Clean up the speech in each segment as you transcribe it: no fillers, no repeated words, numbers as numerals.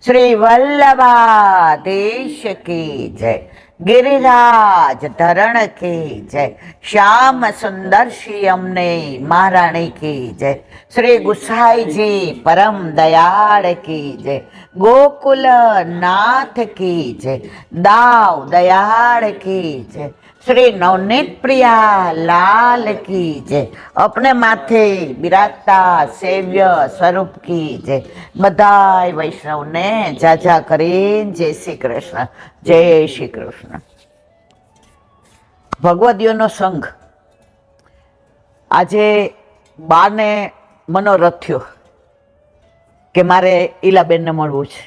શ્રી વલ્લભાધીશ કી જય, गिरिराज धरण की जय, श्याम सुंदर श्री अमने महारानी की जय, श्री गुसाई जी परम दयाल की जय, गोकुल नाथ की जय, दाव दयाल की जय, श्री नवनीत प्रिया लाल की जय, अपने माथे बिराजता सेव्य स्वरूप की जय। बधाय वैष्णव ने जाजा करीन जय श्री कृष्ण, जय श्री कृष्ण। ભગવદીઓનો સંઘ આજે બાને મનોરથ થયો કે મારે ઈલાબેનને મળવું છે,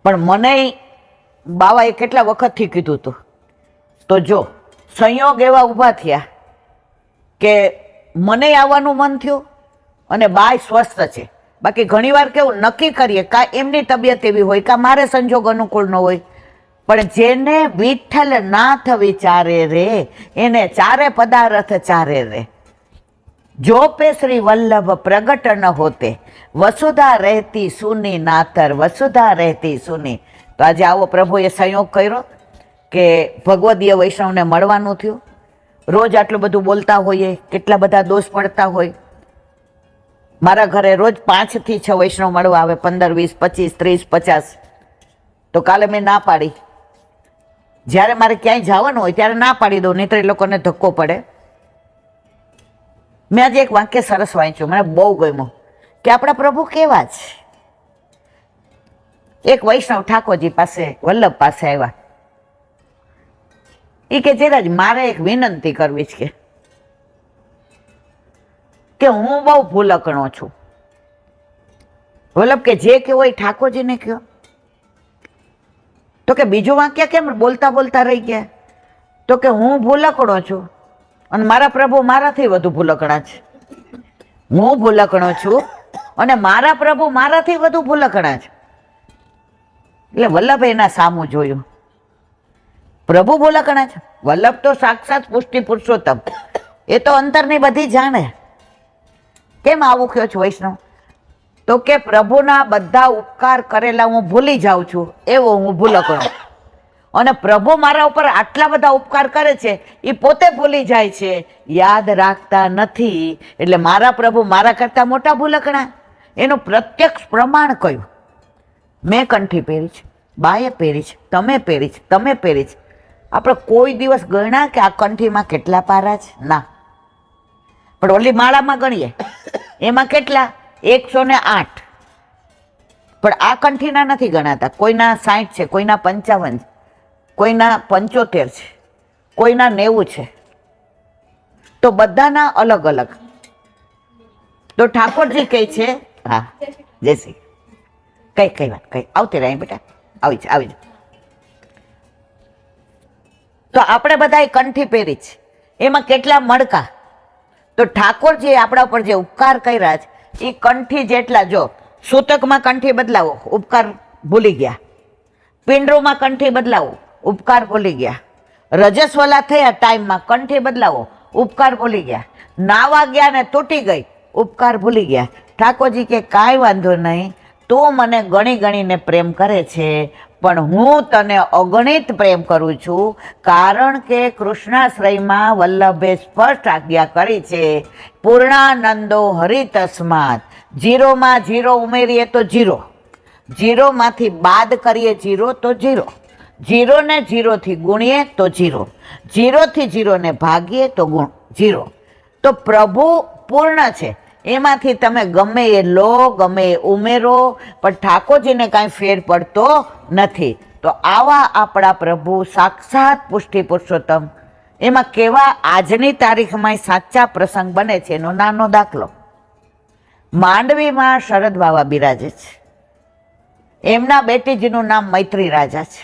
પણ મને બાવાએ કેટલા વખતથી કીધું હતું, તો જો સંયોગ એવા ઊભા થયા કે મને આવવાનું મન થયું અને બાય સ્વસ્થ છે। બાકી ઘણીવાર કેવું નક્કી કરીએ કાં એમની તબિયત એવી હોય કાં મારે સંજોગ અનુકૂળ ન હોય, પણ જેને વિઠ્ઠલ નાથ વિચારે રે એને ચારે પદાર્થ ચારે રે। જો પે શ્રી વલ્લભ પ્રગટ ન હોતે વસુધા રહેતી સુની નાતર વસુધા રહેતી સુની। તો આજે આવો પ્રભુએ સંયોગ કર્યો કે ભગવદીય વૈષ્ણવને મળવાનું થયું। રોજ આટલું બધું બોલતા હોઈએ, કેટલા બધા દોષ પડતા હોય। મારા ઘરે રોજ 5 થી 6 વૈષ્ણવ મળવા આવે, 15, 20, 25, 30, 50। તો કાલે મેં ના પાડી, જ્યારે મારે ક્યાંય જવાનું હોય ત્યારે ના પાડી દઉં, નહીંતર એ લોકોને ધક્કો પડે। મેં આજે એક વાક્ય સરસ વાંચ્યું, મને બહુ ગમ્યું કે આપણા પ્રભુ કેવા છે। એક વૈષ્ણવ ઠાકોરજી પાસે વલ્લભ પાસે આવ્યા, એ કે જેરાજ મારે એક વિનંતી કરવી છે કે હું બહુ ભૂલકણો છું। વલ્લભ કે જે કહેવો એ ઠાકોરજીને કહો। તો કે બીજું વાક્ય કેમ બોલતા બોલતા રહી ગયા? તો કે હું ભૂલકણો છું અને મારા પ્રભુ મારાથી વધુ ભૂલકણા છે। હું ભૂલકણો છું અને મારા પ્રભુ મારાથી વધુ ભૂલકણા છે। એટલે વલ્લભે એના સામું જોયું, પ્રભુ ભૂલકણા છે। વલ્લભ તો સાક્ષાત પુષ્ટિ પુરુષોત્તમ, એ તો અંતરની બધી જાણે। કેમ આવું કહો છો વૈષ્ણવ? તો કે પ્રભુના બધા ઉપકાર કરેલા હું ભૂલી જાઉં છું, એવો હું ભૂલકણો। અને પ્રભુ મારા ઉપર આટલા બધા ઉપકાર કરે છે એ પોતે ભૂલી જાય છે, યાદ રાખતા નથી, એટલે મારા પ્રભુ મારા કરતા મોટા ભૂલકણા। એનું પ્રત્યક્ષ પ્રમાણ કયું? મેં કંઠી પહેરી છે, બાએ પહેરી છે, તમે પહેરી છે, તમે પહેરી છે। આપણે કોઈ દિવસ ગણ્યા કે આ કંઠીમાં કેટલા પારા છે? ના, પણ ઓલી માળામાં ગણીએ એમાં કેટલા? 108। પણ આ કંઠીના નથી ગણાતા, કોઈના 60 છે, કોઈના 55 છે, કોઈના 75 છે, કોઈના 90 છે, તો બધાના અલગ અલગ। તો ઠાકોરજી કહે છે, હા જય શ્રી કઈ વાત કઈ આવતી રહી બેટા, આવી જ। તો આપણે બધા કંઠી પહેરી છે, એમાં કેટલા મણકા? તો ઠાકોરજી આપણા ઉપર જે ઉપકાર કર્યા છે એ કંઠી જેટલા। જો સૂતકમાં કંઠી બદલાવો, ઉપકાર ભૂલી ગયા। પિંડરોમાં કંઠી બદલાવો, ઉપકાર ભૂલી ગયા। રજસ્વલા થયા ટાઈમમાં કંઠી બદલાવો, ઉપકાર ભૂલી ગયા। નાવા ગયા ને તૂટી ગઈ, ઉપકાર ભૂલી ગયા। ઠાકોરજી કે કાંઈ વાંધો નહીં, તું મને ગણી ગણીને પ્રેમ કરે છે, પણ હું તને અગણિત પ્રેમ કરું છું, કારણ કે કૃષ્ણાશ્રયમાં વલ્લભે સ્પષ્ટ આજ્ઞા કરી છે, પૂર્ણાનંદો હરિ તસ્માત। 0માં 0 ઉમેરીએ તો 0, 0માંથી બાદ કરીએ 0 તો 0, 0 ને 0 થી ગુણીએ તો 0, 0 થી 0 ને ભાગીએ તો 0। તો પ્રભુ પૂર્ણ છે, એમાંથી તમે ગમે એ લો ગમે એ ઉમેરો, પણ ઠાકોરજીને કાંઈ ફેર પડતો નથી। તો આવા આપણા પ્રભુ સાક્ષાત પુષ્ટિ પુરુષોત્તમ, એમાં કેવા આજની તારીખમાં સાચા પ્રસંગ બને છે એનો નાનો દાખલો। માંડવીમાં શરદ બાવા બિરાજે છે, એમના બેટીજીનું નામ મૈત્રી રાજા છે।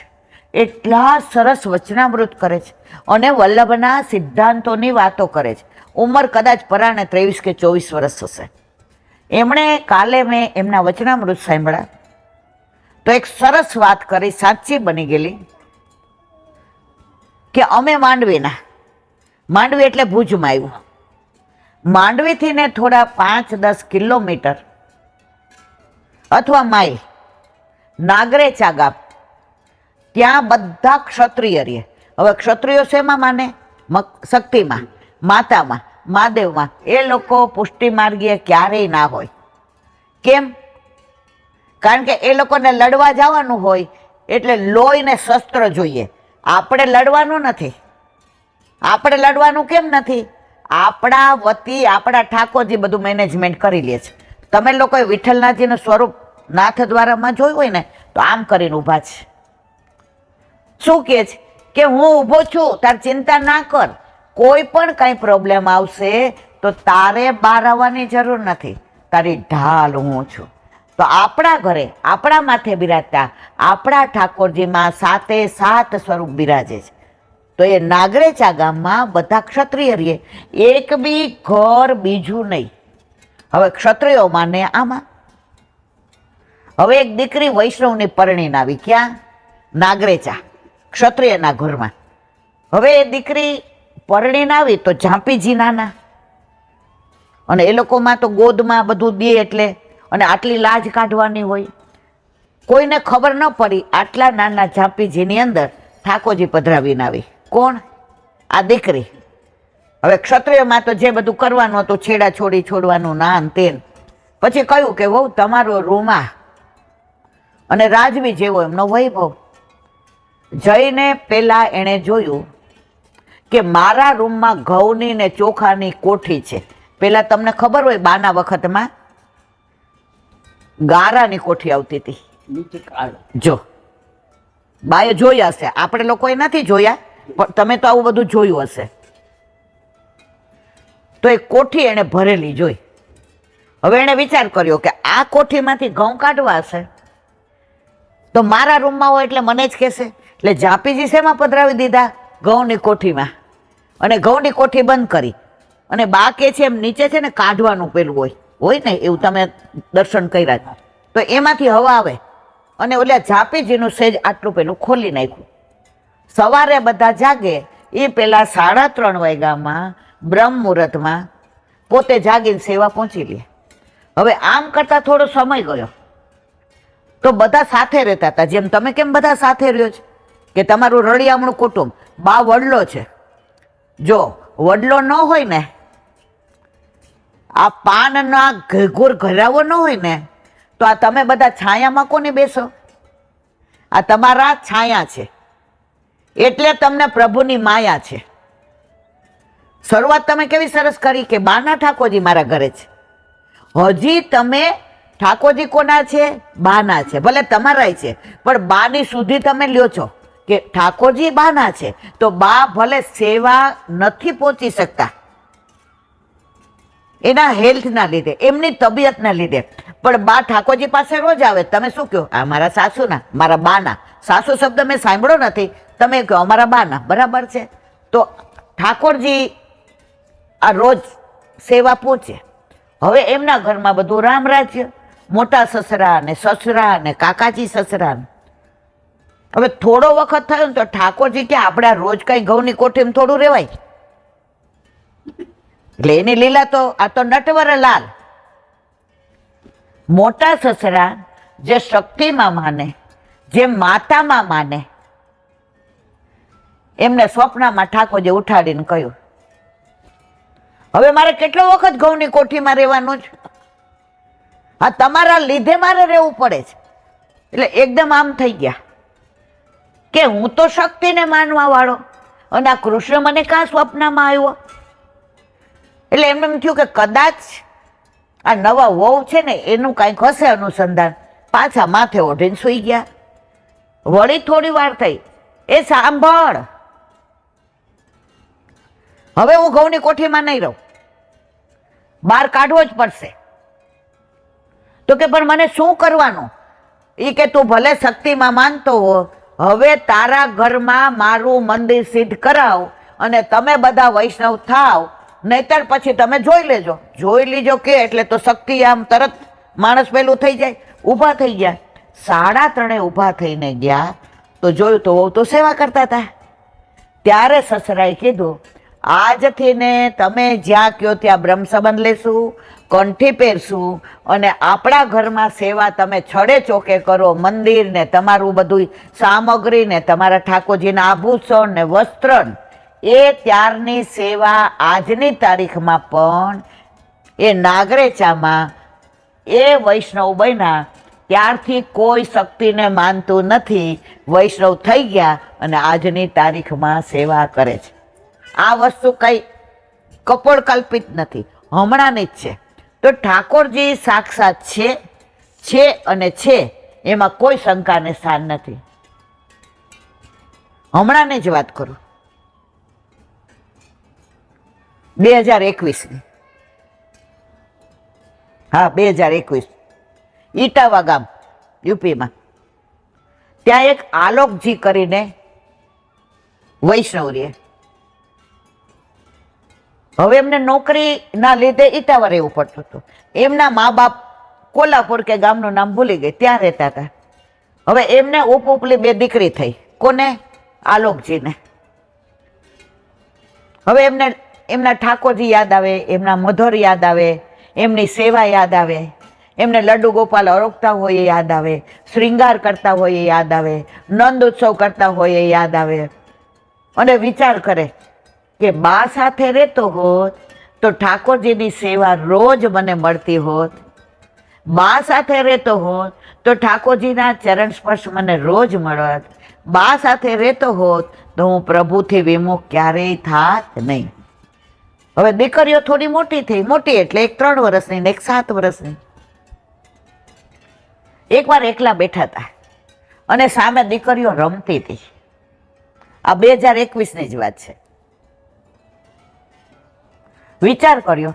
એટલા સરસ વચનામૃત કરે છે અને વલ્લભના સિદ્ધાંતોની વાતો કરે છે। ઉંમર કદાચ પરાણે 23 કે 24 વર્ષ હશે। એમણે કાલે મેં એમના વચનામૃત સાંભળ્યા તો એક સરસ વાત કરી, સાચી બની ગયેલી, કે અમે માંડવી એટલે ભુજમાં આવ્યું, માંડવીથી ને થોડા 5-10 કિલોમીટર અથવા માઇલ નાગરેચા ગામ, ત્યાં બધા ક્ષત્રિય રહે. હવે ક્ષત્રિયો શેમાં માને? શક્તિમાં, માતામાં, મહાદેવમાં. એ લોકો પુષ્ટિ માર્ગીય ક્યારેય ના હોય. કેમ? કારણ કે એ લોકોને લડવા જવાનું હોય એટલે લોહી ને શસ્ત્ર જોઈએ. આપણે લડવાનું નથી. આપણે લડવાનું કેમ નથી? આપણા વતી આપણા ઠાકોરજી બધું મેનેજમેન્ટ કરી લે છે. તમે લોકોએ વિઠ્ઠલનાથજીનું સ્વરૂપ નાથ દ્વારામાં જોયું હોય ને તો આમ કરીને ઊભા છે. શું કહે છે કે હું ઊભો છું, તાર ચિંતા ના કર, કોઈ પણ કઈ પ્રોબ્લેમ આવશે તો તારે બહાર આવવાની જરૂર નથી, તારી ઢાલ હું છું. તો આપણા ઘરે આપણા માથે બિરાજતા આપણા ઠાકોરજીમાં 7 સ્વરૂપ બિરાજે છે. તો એ નાગરેચા ગામમાં બધા ક્ષત્રિય રહીએ, એક બી ઘર બીજું નહીં. હવે ક્ષત્રિયો માને આમાં. હવે એક દીકરી વૈષ્ણવની પરણીને આવી. ક્યાં? નાગરેચા, ક્ષત્રિયના ઘરમાં. હવે એ દીકરી પરણીને આવી તો ઝાંપીજી નાના, અને એ લોકોમાં તો ગોદમાં બધું દે એટલે, અને આટલી લાજ કાઢવાની હોય. કોઈને ખબર ન પડી આટલા નાના ઝાંપીજીની અંદર ઠાકોરજી પધરાવીને આવી. કોણ? આ દીકરી. હવે ક્ષત્રિયમાં તો જે બધું કરવાનું હતું, છેડા છોડી છોડવાનું, નાન તેન. પછી કહ્યું કે વહુ તમારો રૂમા, અને રાજવી જેવો એમનો વૈભવ. જઈને પેલા એણે જોયું કે મારા રૂમમાં ઘઉંની ને ચોખાની કોઠી છે. પેલા તમને ખબર હોય બાના વખતમાં ગારાની કોઠી આવતી હતી. જો બાએ જોયા હશે, આપણે લોકોએ નથી જોયા, પણ તમે તો આવું બધું જોયું હશે. તો એ કોઠી એને ભરેલી જોઈ. હવે એને વિચાર કર્યો કે આ કોઠીમાંથી ઘઉં કાઢવા હશે તો મારા રૂમમાં હોય એટલે મને જ કહેશે. એટલે ઝાંપીજી શેમાં પધરાવી દીધા? ઘઉંની કોઠીમાં. અને ઘઉંની કોઠી બંધ કરી, અને બા કે છે એમ નીચે છે ને કાઢવાનું પેલું હોય ને એવું, તમે દર્શન કર્યા તો એમાંથી હવા આવે, અને ઓલા ઝાંપીજીનું સેજ આટલું પેલું ખોલી નાખ્યું. સવારે બધા જાગે એ પેલા 3:30 વાગ્યામાં બ્રહ્મ મુહૂર્તમાં પોતે જાગીને સેવા પહોંચી લે. હવે આમ કરતા થોડો સમય ગયો તો બધા સાથે રહેતા હતા. જેમ તમે કેમ બધા સાથે રહ્યો છો કે તમારું રળિયામણું કુટુંબ, બા વડલો છે. જો વડલો ન હોય ને, આ પાનના ઘેઘોર ઘરાવો ન હોય ને, તો આ તમે બધા છાયામાં કોને બેસો? આ તમારા છાયા છે, એટલે તમને પ્રભુની માયા છે. શરૂઆત તમે કેવી સરસ કરી કે બાના ઠાકોરજી મારા ઘરે છે. હજી તમે ઠાકોરજી કોના છે? બાના છે. ભલે તમારાય છે, પણ બાની સુધી તમે લ્યો છો કે ઠાકોરજી બાના છે. તો બા ભલે સેવા નથી પહોંચી શકતા એના હેલ્થના લીધે, એમની તબિયતના લીધે, પણ બા ઠાકોરજી પાસે રોજ આવે. તમે શું કહો? આ મારા સાસુના, મારા બાના. સાસુ શબ્દ મેં સાંભળ્યો નથી, તમે કહો અમારા બાના. બરાબર છે. તો ઠાકોરજી આ રોજ સેવા પહોંચે. હવે એમના ઘરમાં બધું રામ રાજ્ય, મોટા સસરા ને સસરા ને કાકાજી સસરા. હવે થોડો વખત થયો ને તો ઠાકોરજી કે આપણે રોજ કઈ ઘઉંની કોઠીમાં થોડું રેવાય. એટલે એની લીલા તો આ તો નટવરલાલ. મોટા સસરા જે શક્તિમાં માને, જે માતામાં માને, એમને સ્વપ્નમાં ઠાકોરજી ઉઠાડીને કહ્યું હવે મારે કેટલો વખત ઘઉંની કોઠીમાં રહેવાનું છે? હા, તમારા લીધે મારે રહેવું પડે છે. એટલે એકદમ આમ થઈ ગયા કે હું તો શક્તિને માનવા વાળો, અને આ કૃષ્ણ મને કાં સ્વપ્નમાં આવ્યો? એટલે એમને એમ થયું કે કદાચ આ નવા વહુ છે ને એનું કાંઈક હશે અનુસંધાન. પાછા માથે ઓઢીને સૂઈ ગયા. વળી થોડી વાર થઈ, એ સાંભળ, હવે હું ઘઉંની કોઠીમાં નહીં રહું, બહાર કાઢવો જ પડશે. તો કે પણ મને શું કરવાનું? એ કે તું ભલે શક્તિમાં માનતો હો, હવે તારા ઘરમાં મારું મંદિર સિદ્ધ કરાવ અને તમે બધા વૈષ્ણવ થાવ, નહીતર પછી તમે જોઈ લેજો. જોઈ લીજો કે એટલે તો શક્તિ આમ તરત માણસ પેલું થઈ જાય. ઊભા થઈ ગયા. 3:30 ઊભા થઈને ગયા તો જોયું તો વહુ તો સેવા કરતા હતા. ત્યારે સસરાએ કીધું આજથી ને તમે જ્યાં કહો ત્યાં બ્રહ્મ સંબંધ લેશું, કંઠી પહેરશું અને આપણા ઘરમાં સેવા તમે છડે ચોકે કરો. મંદિર ને તમારું બધું સામગ્રી ને તમારા ઠાકોરજીના આભૂષણ ને વસ્ત્ર, એ ત્યારની સેવા આજની તારીખમાં પણ એ નાગરેચામાં એ વૈષ્ણવ બન્યા ત્યારથી કોઈ શક્તિને માનતું નથી. વૈષ્ણવ થઈ ગયા અને આજની તારીખમાં સેવા કરે છે. આ વસ્તુ કઈ કપોળ કલ્પિત નથી, હમણાંની જ છે. તો ઠાકોરજી સાક્ષાત છે અને છે, એમાં કોઈ શંકાને સ્થાન નથી. હમણાંની જ વાત કરું, 2021ની. હા, 2021, ઈટાવા ગામ યુપીમાં. ત્યાં એક આલોકજી કરીને વૈષ્ણવ રહે. હવે એમને નોકરીના લીધે ઈટાવા રહેવું પડતું હતું. એમના મા બાપ કોલ્હાપુર કે ગામનું નામ ભૂલી ગઈ, ત્યાં રહેતા હતા. હવે એમને ઉપલી 2 દીકરી થઈ. કોને? આલોકજીને. હવે એમને એમના ઠાકોરજી યાદ આવે, એમના મધોર યાદ આવે, એમની સેવા યાદ આવે, એમને લડ્ડુ ગોપાલ અરોગતા હોય એ યાદ આવે, શ્રૃંગાર કરતા હોય એ યાદ આવે, નંદ ઉત્સવ કરતા હોય એ યાદ આવે. અને વિચાર કરે કે બા સાથે રહેતો હોત તો ઠાકોરજીની સેવા રોજ મને મળતી હોત. બા સાથે રહેતો હોત તો ઠાકોરજીના ચરણ સ્પર્શ મને રોજ મળત. બા સાથે રહેતો હોત તો હું પ્રભુથી વિમુખ ક્યારેય થાત નહીં. હવે દીકરીઓ થોડી મોટી થઈ, મોટી એટલે એક 3 વર્ષની ને એક 7 વર્ષની. એકવાર એકલા બેઠા હતા અને સામે દીકરીઓ રમતી હતી. આ 2021ની જ વાત છે. વિચાર કર્યો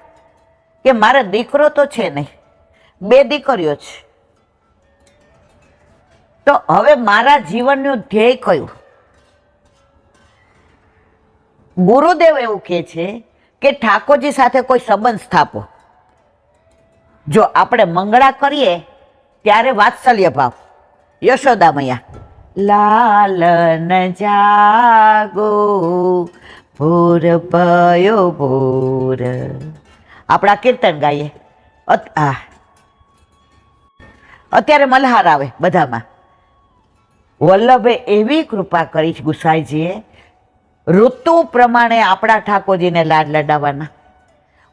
કે મારા દીકરો તો છે નહીં, 2 દીકરીઓ છે, તો હવે મારા જીવનનું ધ્યેય કયું? ગુરુદેવ એવું કહે છે કે ઠાકોરજી સાથે કોઈ સંબંધ સ્થાપો. જો આપણે મંગળા કરીએ ત્યારે વાત્સલ્ય ભાવ. યશોદા મૈયા, લાલન જાગો ભોર પયો ભોર, આપણા કીર્તન ગાઈએ. અત્યારે મલ્હાર આવે બધામાં. વલ્લભે એવી કૃપા કરી છે ગુસાઈજીએ, ઋતુ પ્રમાણે આપણા ઠાકોરજીને લાડ લડાવવાના.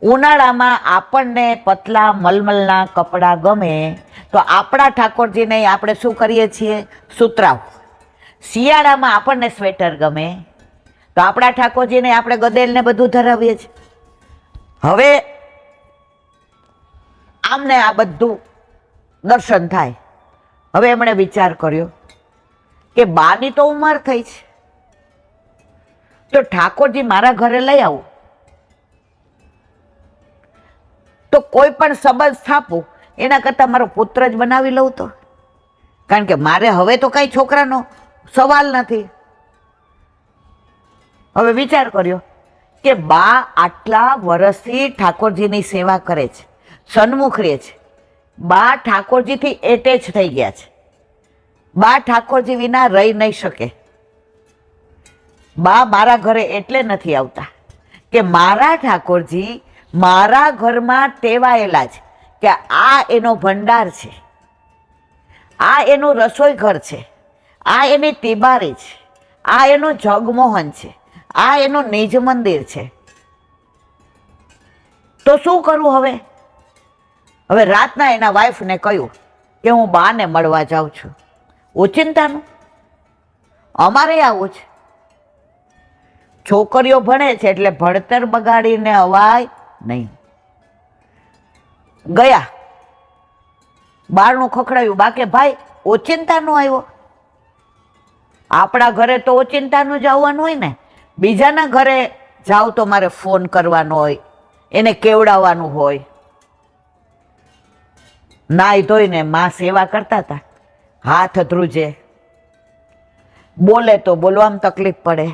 ઉનાળામાં આપણને પતલા મલમલના કપડાં ગમે તો આપણા ઠાકોરજીને આપણે શું કરીએ છીએ? સુતરાવ. શિયાળામાં આપણને સ્વેટર ગમે તો આપણા ઠાકોરજીને આપણે ગદેલને બધું ધરાવીએ છીએ. હવે આમને આ બધું દર્શન થાય. હવે એમણે વિચાર કર્યો કે બાની તો ઉંમર થઈ છે, તો ઠાકોરજી મારા ઘરે લઈ આવું તો કોઈ પણ સંબંધ સ્થાપું એના કરતાં મારો પુત્ર જ બનાવી લઉં તો. કારણ કે મારે હવે તો કઈ છોકરાનો સવાલ નથી. હવે વિચાર કર્યો કે બા આટલા વર્ષથી ઠાકોરજીની સેવા કરે છે, સન્મુખ રહે છે. બા ઠાકોરજીથી એટેચ થઈ ગયા છે. બા ઠાકોરજી વિના રહી નહીં શકે. બા મારા ઘરે એટલે નથી આવતા કે મારા ઠાકોરજી મારા ઘરમાં ટેવાયેલા છે કે આ એનો ભંડાર છે, આ એનું રસોઈ ઘર છે, આ એની તિબારી છે, આ એનું જગમોહન છે, આ એનું નિજ મંદિર છે. તો શું કરવું હવે? હવે રાતના એના વાઈફને કહ્યું કે હું બાને મળવા જાઉં છું. ઓચિંતાનું અમારે આવું છે. છોકરીઓ ભણે છે એટલે ભણતર બગાડીને અવાય નહીં. ગયા, બારણું ખખડાયું. બાકે ભાઈ ઓચિંતાનું આવ્યો. આપણા ઘરે તો ઓચિંતાનું જ આવવાનું હોય ને. બીજાના ઘરે જાવ તો મારે ફોન કરવાનો હોય, એને કેવડાવવાનું હોય. નાઈ ધોઈને માં સેવા કરતા હતા. હાથ ધ્રુજે, બોલે તો બોલવામાં તકલીફ પડે.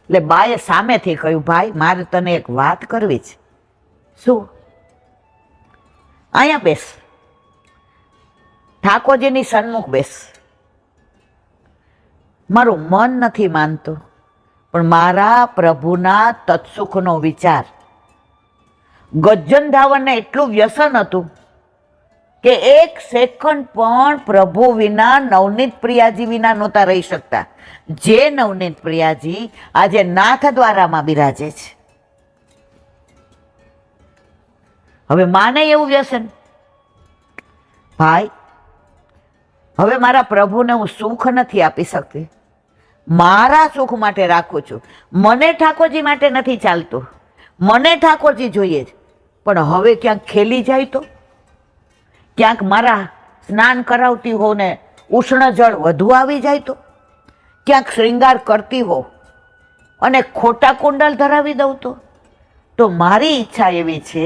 એટલે બાએ સામેથી કહ્યું, ભાઈ મારે તને એક વાત કરવી છે. શું? અહીંયા બેસ, ઠાકોરજીની સન્મુખ બેસ. મારું મન નથી માનતું, પણ મારા પ્રભુના તત્સુખનો વિચાર. ગજ્જન ધાવનને એટલું વ્યસન હતું કે એક સેકન્ડ પણ પ્રભુ વિના, નવનીત પ્રિયાજી વિના નહોતા રહી શકતા. જે નવનીત પ્રિયાજી આજે નાથ દ્વારામાં બિરાજે છે. હવે માને એવું વ્યસન, ભાઈ હવે મારા પ્રભુને હું સુખ નથી આપી શકતી, મારા સુખ માટે રાખું છું. મને ઠાકોરજી માટે નથી ચાલતું, મને ઠાકોરજી જોઈએ જ. પણ હવે ક્યાંક ખેલી જાય તો, ક્યાંક મારા સ્નાન કરાવતી હો ને ઉષ્ણ જળ વધુ આવી જાય તો, ક્યાંક શ્રૃંગાર કરતી હો અને ખોટા કુંડલ ધરાવી દઉં તો મારી ઈચ્છા એવી છે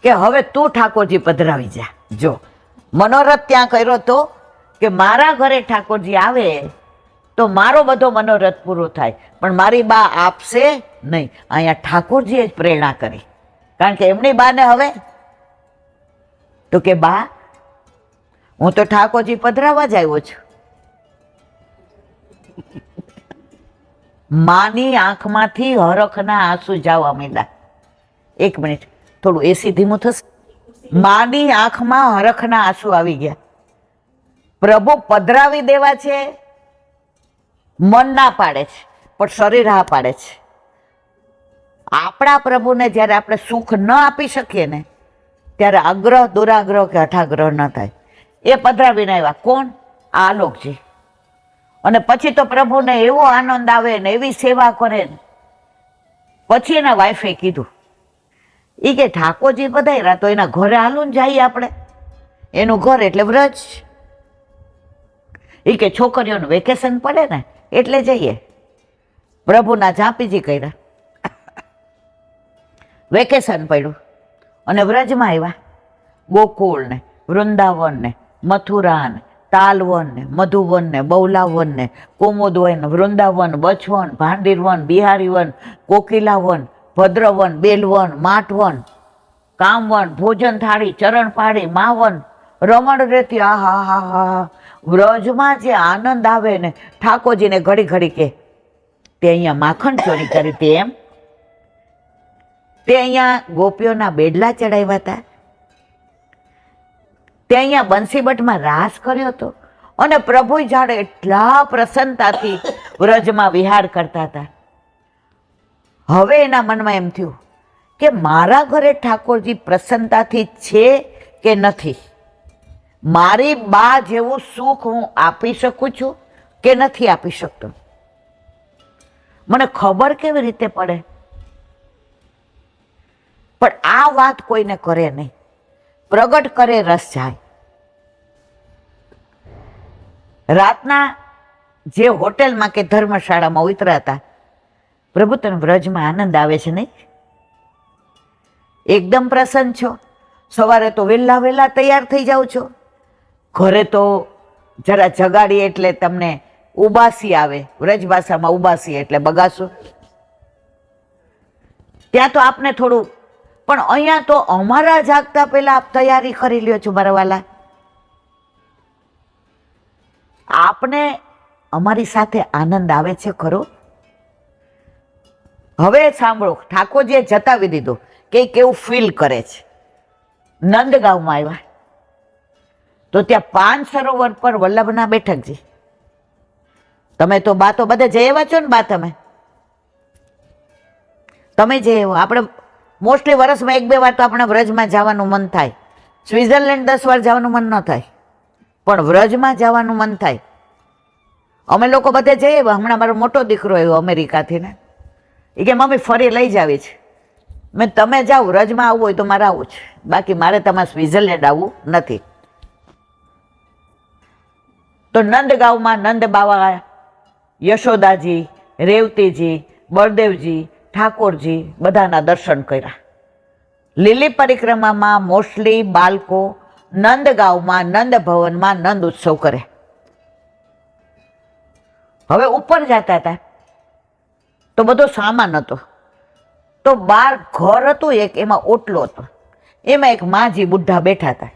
કે હવે તું ઠાકોરજી પધરાવી જા. જો મનોરથ ત્યાં કર્યો તો કે મારા ઘરે ઠાકોરજી આવે તો મારો બધો મનોરથ પૂરો થાય, પણ મારી બા આપશે નહીં. અહીંયા ઠાકોરજીએ જ પ્રેરણા કરી, કારણ કે એમની બાને હવે તો કે બા હું તો ઠાકોરજી પધરાવા જ આવ્યો છું. માની આંખમાંથી હરખના આંસુ જવા માંડ્યા. એક મિનિટ, થોડું એસી ધીમું થશે. માની આંખમાં હરખના આંસુ આવી ગયા. પ્રભુ પધરાવી દેવા છે, મન ના પાડે છે, પણ શરીર હા પાડે છે. આપણા પ્રભુને જ્યારે આપણે સુખ ન આપી શકીએ ને ત્યારે આગ્રહ, દુરાગ્રહ કે હઠાગ્રહ ન થાય. એ પધરાવીને આવ્યા. કોણ? આલોકજી. અને પછી તો પ્રભુને એવો આનંદ આવે ને, એવી સેવા કરે ને. પછી એના વાઈફે કીધું, એ કે ઠાકોરજી પધાર્યા તો એના ઘરે હાલું જઈએ આપણે. એનું ઘર એટલે વ્રજ. એ કે છોકરીઓનું વેકેશન પડે ને એટલે જઈએ. પ્રભુના ઝાંપીજી કર્યા, વેકેશન પડ્યું અને વ્રજમાં આવ્યા. ગોકુળ ને, વૃંદાવન ને, મથુરા ને, તાલવન ને, મધુવન ને, બૌલાવન ને, કુમુદવન, વૃંદાવન, બચવન, ભાંડીરવન, બિહારીવન, કોકિલાવન, ભદ્રવન, બેલવન, માટવન, કામવન, ભોજન થાળી, ચરણ પાડી, માવન, રમણ રેતી. આ હા હા હા, વ્રજમાં જે આનંદ આવે ને, ઠાકોરજીને ઘડી ઘડી કે તે અહીંયા માખણ ચોરી કરી હતી, એમ તે અહીંયા ગોપીઓના બેડલા ચડાવ્યા હતા, તે અહીંયા બંસીબટમાં રાસ કર્યો હતો. અને પ્રભુ જાણે એટલા પ્રસન્નતાથી વ્રજમાં વિહાર કરતા હતા. હવે એના મનમાં એમ થયું કે મારા ઘરે ઠાકોરજી પ્રસન્નતાથી છે કે નથી, મારી બા જેવું સુખ હું આપી શકું છું કે નથી આપી શકતો, મને ખબર કેવી રીતે પડે. પણ આ વાત કોઈને કરે નહીં, પ્રગટ કરે રસ જાય. રાતના જે હોટેલમાં કે ધર્મશાળામાં ઉતરાતા, પ્રભુ તને વ્રજમાં આનંદ આવે છે નહીં? એકદમ પ્રસન્ન છો, સવારે તો વહેલા વહેલા તૈયાર થઈ જાઓ છો, ઘરે તો જરા જગાડી એટલે તમને ઉબાસી આવે, વ્રજ ભાષામાં ઉબાસી એટલે બગાસો. ત્યાં તો આપને થોડું, પણ અહીંયા તો અમારા જાગતા પહેલા આપ તૈયારી કરી લ્યો છો મારા વાલા. આપને અમારી સાથે આનંદ આવે છે ખરો? હવે સાંભળો, ઠાકોરજીએ જતાવી દીધું કે કેવું ફીલ કરે છે. નંદગાંવમાં આવ્યા તો ત્યાં 5 સરોવર પર વલ્લભના બેઠકજી. તમે તો બા તો બધા જઈ આવ્યા છો ને બા? તમે જઈ આવ્યો. આપણે મોસ્ટલી વર્ષમાં 1-2 વાર તો આપણે વ્રજમાં જવાનું મન થાય. સ્વિટ્ઝરલેન્ડ 10 વાર જવાનું મન ન થાય, પણ વ્રજમાં જવાનું મન થાય. અમે લોકો બધે જઈએ. હમણાં મારો મોટો દીકરો આવ્યો અમેરિકાથી ને, એ કે મમ્મી ફરી લઈ જાવી છે. મેં તમે જાઓ, વ્રજમાં આવવું હોય તો મારે આવવું છે, બાકી મારે તમારે સ્વિટ્ઝરલેન્ડ આવવું નથી. તો નંદગાંવમાં નંદ બાવા, યશોદાજી, રેવતીજી, બળદેવજી, ઠાકોરજી બધાના દર્શન કર્યા. લીલી પરિક્રમામાં મોસ્ટલી બાળકો નંદગાંવમાં, નંદ ભવનમાં નંદ ઉત્સવ કરે. હવે ઉપર જતા હતા તો બધો સામાન હતો, તો બહાર ઘર હતું એક, એમાં ઓટલો હતો, એમાં એક માજી બુઢા બેઠા હતા.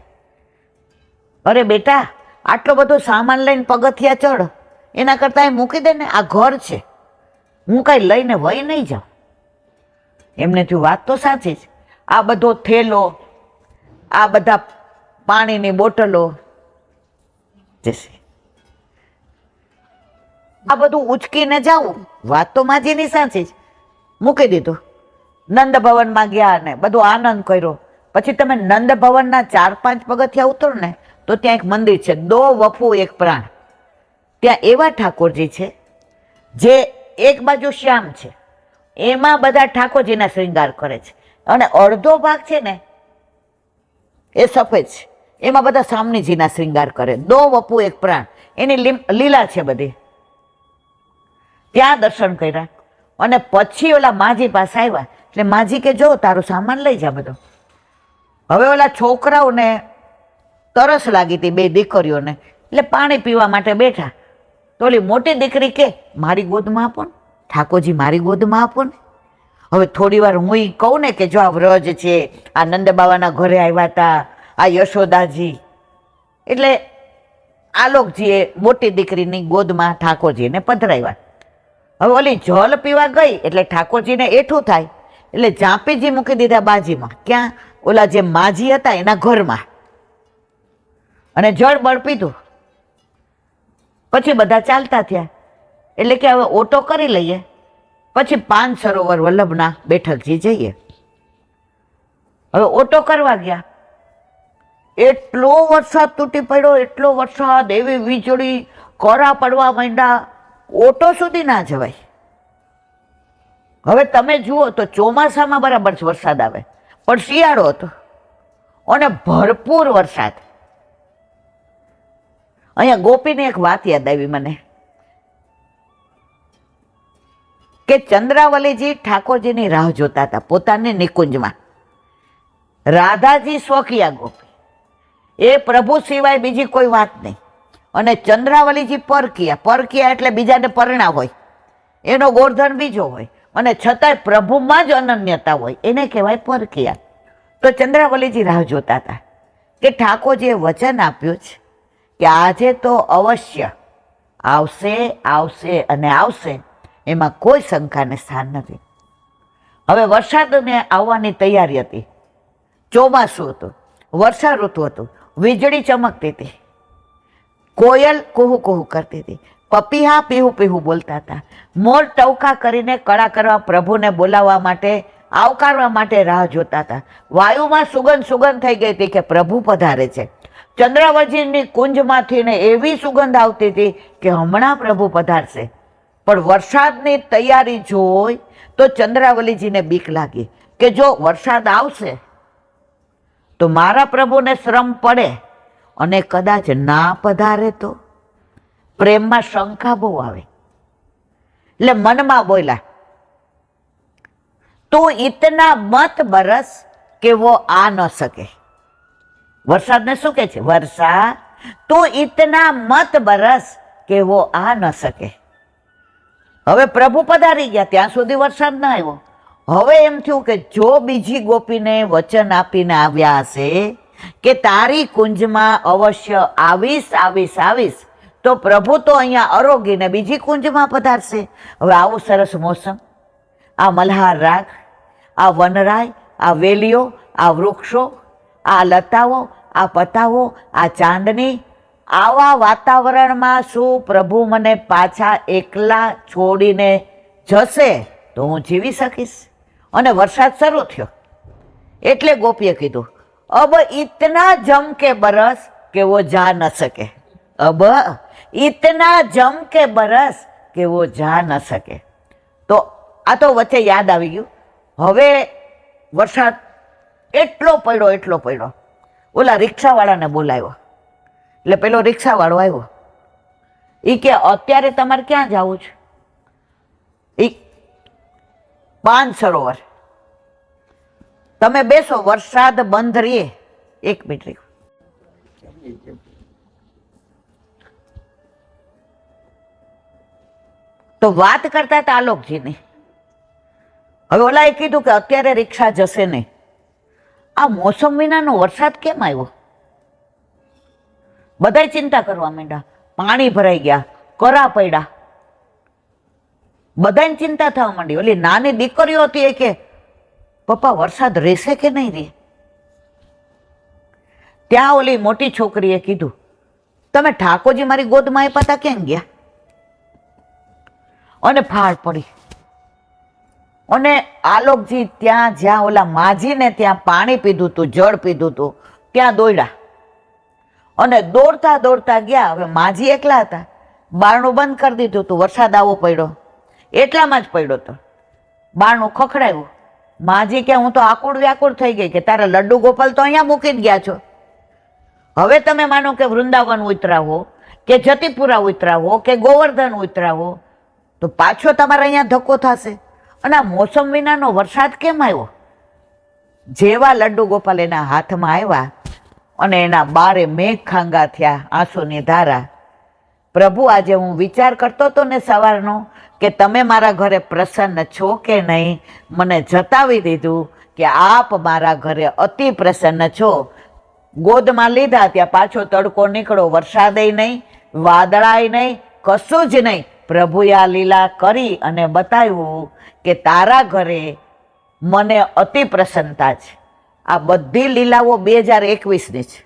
અરે બેટા, આટલો બધો સામાન લઈને પગથિયા ચડ, એના કરતાં એ મૂકી દે ને, આ ઘર છે, હું કાંઈ લઈને વહી નહીં જાઉં. એમને થયું વાત તો સાચી જ. આ બધો થેલો, આ બધા પાણીની બોટલો, આ બધું ઉચકીને જાવું, વાત તો માજીની સાચી જ. મૂકી દીધું. નંદ ભવનમાં ગયા ને બધો આનંદ કર્યો. પછી તમે નંદ ભવનના 4-5 પગથિયા ઉતરો ને તો ત્યાં એક મંદિર છે, દો વફુ એક પ્રાણ. ત્યાં એવા ઠાકોરજી છે જે એક બાજુ શ્યામ છે, એમાં બધા ઠાકોરજીના શ્રૃંગાર કરે છે, અને અડધો ભાગ છે ને એ સફેદ છે, એમાં બધા સામનીજીના શ્રૃંગાર કરે. દો વપુ એક પ્રાણ, એની લીલા છે બધી. ત્યાં દર્શન કર્યા અને પછી ઓલા માજી પાસે આવ્યા. એટલે માજી કે જો તારો સામાન લઈ જા બધો. હવે ઓલા છોકરાઓને તરસ લાગી હતી, 2 દીકરીઓને, એટલે પાણી પીવા માટે બેઠા. તો ઓલી મોટી દીકરી કે મારી ગોદમાં આપો ને, ઠાકોરજી મારી ગોદમાં આપો ને. હવે થોડી વાર હું કહું ને કે જો આ વ્રજ છે, આ નંદ બાવાના ઘરે આવ્યા હતા, આ યશોદાજી, એટલે આલોકજીએ મોટી દીકરીની ગોદમાં ઠાકોરજીને પધરાવ્યા. હવે ઓલી જલ પીવા ગઈ એટલે ઠાકોરજીને એઠું થાય, એટલે ઝાંપીજી મૂકી દીધા બાજીમાં. ક્યાં? ઓલા જે માજી હતા એના ઘરમાં. અને જળ બળ પીધું. પછી બધા ચાલતા થયા. એટલે કે હવે ઓટો કરી લઈએ, પછી 5 સરોવર વલ્લભના બેઠકજી જઈએ. હવે ઓટો કરવા ગયા. એટલો વરસાદ તૂટી પડ્યો, એટલો વરસાદ, એવી વીજળી, કોરા પડવા માંડ્યા, ઓટો સુધી ના જવાય. હવે તમે જુઓ તો ચોમાસામાં બરાબર વરસાદ આવે, પણ શિયાળો હતો અને ભરપૂર વરસાદ. અહીંયા ગોપીની એક વાત યાદ આવી મને કે ચંદ્રાવલીજી ઠાકોરજીની રાહ જોતા હતા પોતાની નિકુંજમાં. રાધાજી સ્વકીયા ગોપી, એ પ્રભુ સિવાય બીજી કોઈ વાત નહીં. અને ચંદ્રાવલીજી પરકીયા. પરકીયા એટલે બીજાને પરણા હોય, એનો ગોરધન બીજો હોય, અને છતાંય પ્રભુમાં જ અનન્યતા હોય, એને કહેવાય પરકીયા. તો ચંદ્રાવલીજી રાહ જોતા હતા કે ઠાકોરજીએ વચન આપ્યું છે કે આજે તો અવશ્ય આવશે, આવશે અને આવશે, એમાં કોઈ શંકાને સ્થાન નથી. હવે વરસાદને આવવાની તૈયારી હતી. ચોમાસું હતું, વર્ષા ઋતુ હતું, વીજળી ચમકતી હતી, કોયલ કુહુ કુહુ કરતી હતી, પપીહા પીહુ પીહુ બોલતા હતા, મોર ટવકા કરીને કળા કરવા પ્રભુને બોલાવવા માટે, આવકારવા માટે રાહ જોતા હતા. વાયુમાં સુગંધ થઈ ગઈ હતી કે પ્રભુ પધારે છે. ચંદ્રાવલીજીની કુંજમાંથી ને એવી સુગંધ આવતી હતી કે હમણાં પ્રભુ પધારશે. પણ વરસાદની તૈયારી જોઈ તો ચંદ્રાવલીજીને બીક લાગી કે જો વરસાદ આવશે તો મારા પ્રભુને શ્રમ પડે અને કદાચ ના પધારે તો. પ્રેમમાં શંકા બહુ આવે. એટલે મનમાં બોલ્યા, તું ઇતના મત બરસ કે વો આ ન શકે. વરસાદને શું કે છે? વર્ષા, તું ઇતના મત બરસ કે વો આ ન શકે. હવે પ્રભુ પધારી ગયા, ત્યાં સુધી વરસાદ ન આવ્યો. હવે એમ થયું કે જો બીજી ગોપીને વચન આપીને આવ્યા હશે કે તારી કુંજમાં અવશ્ય આવીશ આવીશ આવીશ, તો પ્રભુ તો અહીંયા આરોગીને બીજી કુંજમાં પધારશે. હવે આવું સરસ મોસમ, આ મલ્હાર રાગ, આ વનરાય, આ વેલીઓ, આ વૃક્ષો, આ લતાઓ, આ પતાઓ, આ ચાંદની, આવા વાતાવરણમાં શું પ્રભુ મને પાછા એકલા છોડીને જશે તો હું જીવી શકીશ? અને વરસાદ શરૂ થયો એટલે ગોપીએ કીધું, અબ ઇતના જમ કે બરસ કે વો જા ન શકે. અબ ઇતના જમ કે બરસ કે વો જા ન શકે. તો આ તો વચ્ચે યાદ આવી ગયું. હવે વરસાદ એટલો પડ્યો. ઓલા રિક્ષાવાળાને બોલાવ્યો. એટલે પેલો રિક્ષાવાળો આવ્યો. એ કે અત્યારે તમારે ક્યાં જવું છે? એ 5 સરોવર. તમે બેસો, વરસાદ બંધ રહીએ. 1 મિનિટ રહ્યું. તો વાત કરતા હતા આલોકજીની. હવે ઓલાએ કીધું કે અત્યારે રિક્ષા જશે નહીં. આ મોસમ વિનાનો વરસાદ કેમ આવ્યો? બધાય ચિંતા કરવા માંડ્યા. પાણી ભરાઈ ગયા, કરા પડ્યા. બધાને ચિંતા થવા માંડી. ઓલી નાની દીકરીઓ હતી એ કે પપ્પા વરસાદ રહેશે કે નહીં રહે? ત્યાં ઓલી મોટી છોકરીએ કીધું તમે ઠાકોરજી મારી ગોદમાં આપ્યા હતા કેમ ગયા? અને ફાળ પડી. અને આલોકજી ત્યાં જ્યાં ઓલા માજીને ત્યાં પાણી પીધું હતું, જળ પીધું હતું, ત્યાં દોડ્યા અને દોડતા દોડતા ગયા. હવે માજી એકલા હતા, બારણું બંધ કરી દીધું હતું. વરસાદ આવો પડ્યો, એટલામાં જ પડ્યો હતો. બારણું ખખડાયું. માજી કે હું તો આકુડ વ્યાકુડ થઈ ગઈ કે તારા લડ્ડુ ગોપાલ તો અહીંયા મૂકીને ગયા છો. હવે તમે માનો કે વૃંદાવન ઉતરા હો કે જતીપુરા ઉતરા હો કે ગોવર્ધન ઉતરા હો તો પાછો તમારે અહીંયા ધક્કો થશે. અને આ મોસમ વિનાનો વરસાદ કેમ આવ્યો? જેવા લડ્ડુ ગોપાલ એના હાથમાં આવ્યા અને એના બારે મેઘ ખાંગા થયા, આંસુની ધારા. પ્રભુ, આજે હું વિચાર કરતો હતો ને સવારનો કે તમે મારા ઘરે પ્રસન્ન છો કે નહીં, મને જતાવી દીધું કે આપ મારા ઘરે અતિ પ્રસન્ન છો. ગોદમાં લીધા ત્યાં પાછો તડકો નીકળો, વરસાદય નહીં, વાદળાય નહીં, કશું જ નહીં. પ્રભુએ આ લીલા કરી અને બતાવ્યું કે તારા ઘરે મને અતિ પ્રસન્નતા છે. આ બધી લીલાઓ 2021ની છે.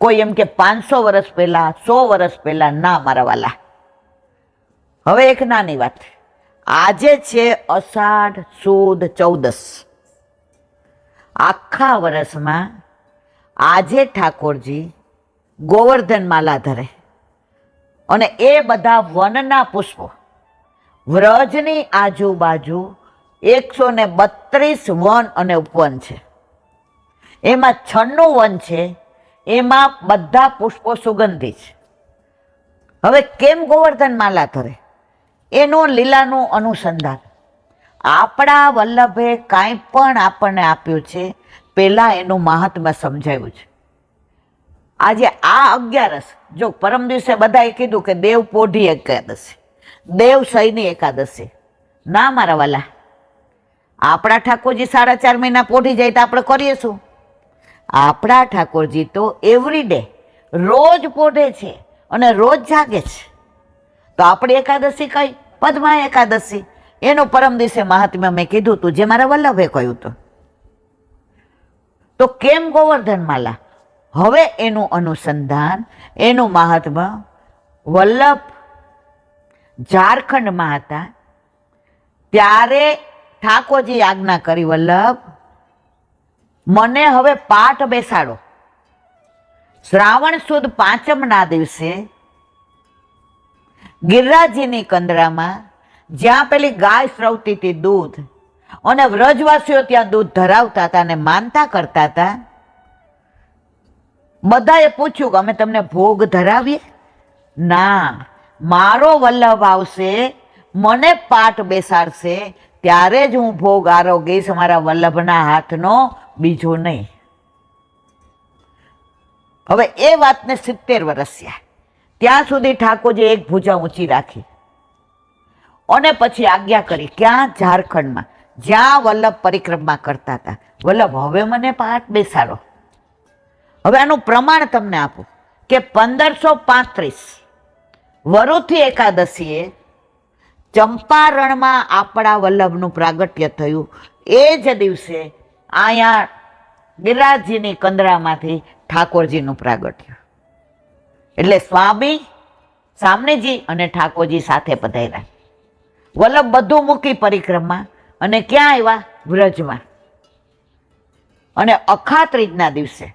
કોઈ એમ કે 500 વર્ષ પહેલા, 100 વર્ષ પહેલા ના, મારા વાલા. હવે એક નાની વાત, આજે છે અષાઢ સુદ 14. આખા વર્ષમાં આજે ઠાકોરજી ગોવર્ધન માલા ધરે અને એ બધા વનના પુષ્પો. વ્રજની આજુબાજુ 132 વન અને ઉપવન છે. એમાં 96 વન છે, એમાં બધા પુષ્પો સુગંધી છે. હવે કેમ ગોવર્ધન માલા ધરે? એનું લીલાનું અનુસંધાન. આપણા વલ્લભે કાંઈ પણ આપણને આપ્યું છે, પહેલા એનું મહાત્મ્ય સમજાવ્યું છે. આજે આ 11, જો પરમ દિવસે બધાએ કીધું કે દેવ પોઢી એકાદશી, દેવ શયની એકાદશી. ના મારા વાલા, આપણા ઠાકોરજી 4.5 મહિના પોઢી જાય તો આપણે કરીએ શું? આપણા ઠાકોરજી તો એવરી ડે રોજ પોઢે છે અને રોજ જાગે છે. તો આપણી એકાદશી કઈ? પદ્મા એકાદશી. એનું પરમ દિવસે મહાત્મ્ય મેં કીધું તું, જે મારા વલ્લભે કહ્યું હતું. તો કેમ ગોવર્ધન માલા? હવે એનું અનુસંધાન, એનું મહાત્મ્ય. વલ્લભ ઝારખંડમાં હતા ત્યારે ઠાકોરજી આજ્ઞા કરી, વલ્લભ મને હવે પાઠ બેસાડો. શ્રાવણ સુદ 5મના દિવસે ગિરિરાજજીની કંદરામાં જ્યાં પેલી ગાય સ્રવતી હતી દૂધ, અને વ્રજવાસીઓ ત્યાં દૂધ ધરાવતા હતા અને માનતા કરતા હતા. બધાએ પૂછ્યું કે અમે તમને ભોગ ધરાવીએ? ના, મારો વલ્લભ આવશે, મને પાઠ બેસાડશે, ત્યારે જ હું ભોગ આરોગીશ, મારા વલ્લભના હાથનો, બીજો નહીં. હવે એ વાતને 70 વર્ષ થયા. ત્યાં સુધી ઠાકોરજી એક ભુજા ઊંચી રાખી અને પછી આજ્ઞા કરી. ક્યાં? ઝારખંડમાં, જ્યાં વલ્લભ પરિક્રમા કરતા હતા. વલ્લભ હવે મને પાઠ બેસાડો. હવે આનું પ્રમાણ તમને આપું કે 1535 વરુથી એકાદશીએ ચંપારણમાં આપણા વલ્લભનું પ્રાગટ્ય થયું. એ જ દિવસે અહીંયા ગિરિરાજજીની કંદરામાંથી ઠાકોરજીનું પ્રાગટ્ય. એટલે સ્વામી સામનેજી અને ઠાકોરજી સાથે પધાર્યા. વલ્લભ બધું મૂકી પરિક્રમા અને ક્યાં આવ્યા? વ્રજમાં. અને અખા ત્રીજના દિવસે,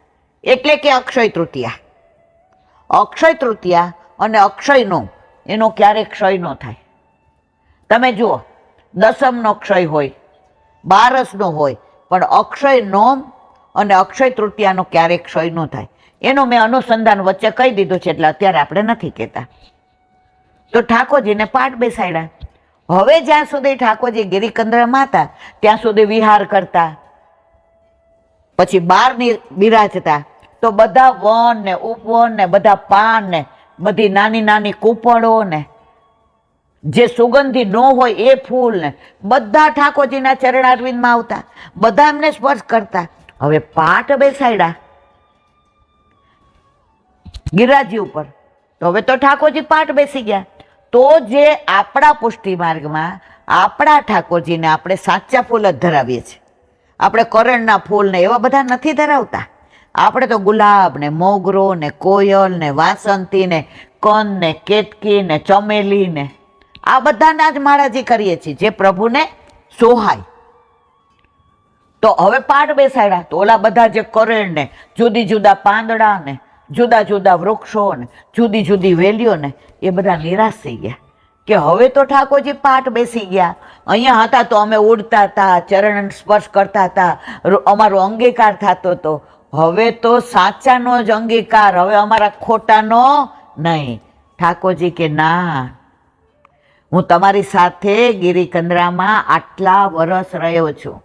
એટલે કે અક્ષય તૃતીયા. અક્ષય તૃતીયા અને અક્ષયનો એનો ક્યારેક ક્ષય ન થાય. તમે જુઓ, દસમનો ક્ષય હોય, બારસનો હોય, પણ અક્ષય નોમ અને અક્ષય તૃતીયાનો ક્યારેક ક્ષય ન થાય. એનું મેં અનુસંધાન વચ્ચે કહી દીધું છે, એટલે અત્યારે આપણે નથી કહેતા. તો ઠાકોરજીને પાઠ બેસાડ્યા. હવે જ્યાં સુધી ઠાકોરજી ગિરિકંદરામાં હતા ત્યાં સુધી વિહાર કરતા, પછી બહાર બિરાજતા તો બધા વન ને ઉપવન ને બધા પાન ને બધી નાની નાની કૂપળો ને જે સુગંધી ન હોય એ ફૂલ ને બધા ઠાકોરજીના ચરણારવિંદમાં આવતા, બધા એમને સ્પર્શ કરતા. હવે પાઠ બેસાડ્યા ગિરિરાજજી ઉપર તો હવે તો ઠાકોરજી પાઠ બેસી ગયા. તો જે આપણા પુષ્ટિ માર્ગમાં આપણા ઠાકોરજીને આપણે સાચા ફૂલ જ ધરાવીએ છીએ. આપણે કરણના ફૂલ ને એવા બધા નથી ધરાવતા. આપણે તો ગુલાબ ને મોગરો ને કોયલ ને વાસંતી ને કંદ ને કેતકી ને ચમેલી ને આ બધાના જ માળાજી કરીએ છીએ, જે પ્રભુને સોહાય. તો હવે પાઠ બેસાડ્યા તો ઓલા બધા જે કરેણ ને જુદી જુદા પાંદડા ને જુદા જુદા વૃક્ષો ને જુદી જુદી વેલીઓ ને એ બધા નિરાશ થઈ ગયા કે હવે તો ઠાકોરજી પાઠ બેસી ગયા. અહીંયા હતા તો અમે ઉડતા હતા, ચરણ સ્પર્શ કરતા હતા, અમારો અંગીકાર થતો હતો. હવે તો સાચાનો જ અંગીકાર, હવે અમારા ખોટાનો નહીં. ઠાકોરજી કે ના, હું તમારી સાથે ગિરિકંદરામાં આટલા વર્ષ રહ્યો છું.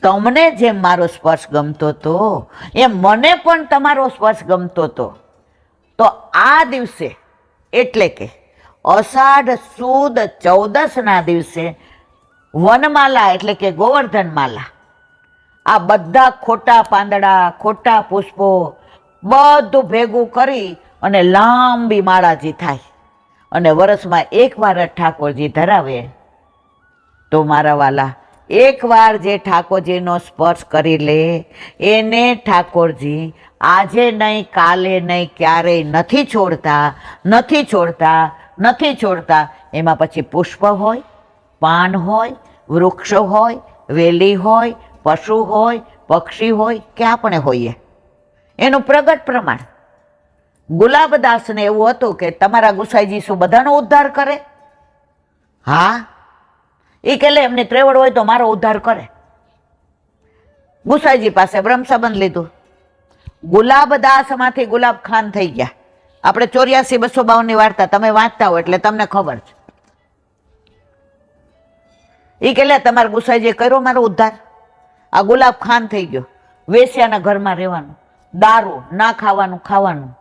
તમને જેમ મારો સ્પર્શ ગમતો હતો એમ મને પણ તમારો સ્પર્શ ગમતો હતો. તો આ દિવસે એટલે કે અષાઢ સુદ 14ના દિવસે વનમાલા એટલે કે ગોવર્ધન માલા, આ બધા ખોટા પાંદડા ખોટા પુષ્પો બધું ભેગું કરી અને લાંબી માળાજી થાય અને વર્ષમાં એકવાર જ ઠાકોરજી ધરાવે. તો મારા વાલા, એકવાર જે ઠાકોરજીનો સ્પર્શ કરી લે એને ઠાકોરજી આજે નહીં, કાલે નહીં, ક્યારેય નથી છોડતા, નથી છોડતા, નથી છોડતા. એમાં પછી પુષ્પ હોય, પાન હોય, વૃક્ષ હોય, વેલી હોય, પશુ હોય, પક્ષી હોય કે આપણે હોઈએ. એનું પ્રગટ પ્રમાણ ગુલાબદાસને એવું હતું કે તમારા ગુસાઈજી શું બધાનો ઉદ્ધાર કરે? હા, એ કે એમને ત્રેવડ હોય તો મારો ઉદ્ધાર કરે. ગુસાઈજી પાસે બ્રહ્મ સંબંધ લીધું. ગુલાબદાસમાંથી ગુલાબ ખાન થઈ ગયા. આપણે 84-252 વાર્તા તમે વાંચતા હો એટલે તમને ખબર છે. એ કે તમારા ગુસાઈજીએ કર્યો મારો ઉદ્ધાર. આ ગુલાબ ખાન થઈ ગયો, વેશ્યાના ઘરમાં રહેવાનું, દારૂ ના ખાવાનું, ખાવાનું.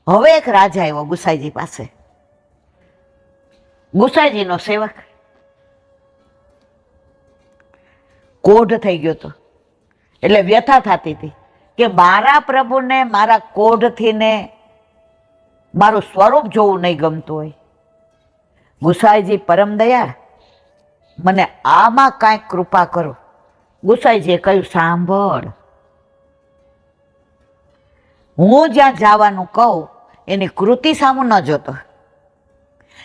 હવે એક રાજા આવ્યો ગુસાઈજી પાસે, ગુસાઈજીનો સેવક, કોઢ થઈ ગયો તો એટલે વ્યથા થતી હતી કે મારા પ્રભુને મારા કોઢથી ને મારું સ્વરૂપ જોવું નહીં ગમતું હોય. ગુસાઈજી પરમ દયાળ, મને આમાં કાંઈક કૃપા કરો. ગુસાઈજીએ કહ્યું, સાંભળ, હું જ્યાં જવાનું કહું એની કૃતિ સામું ન જોતો,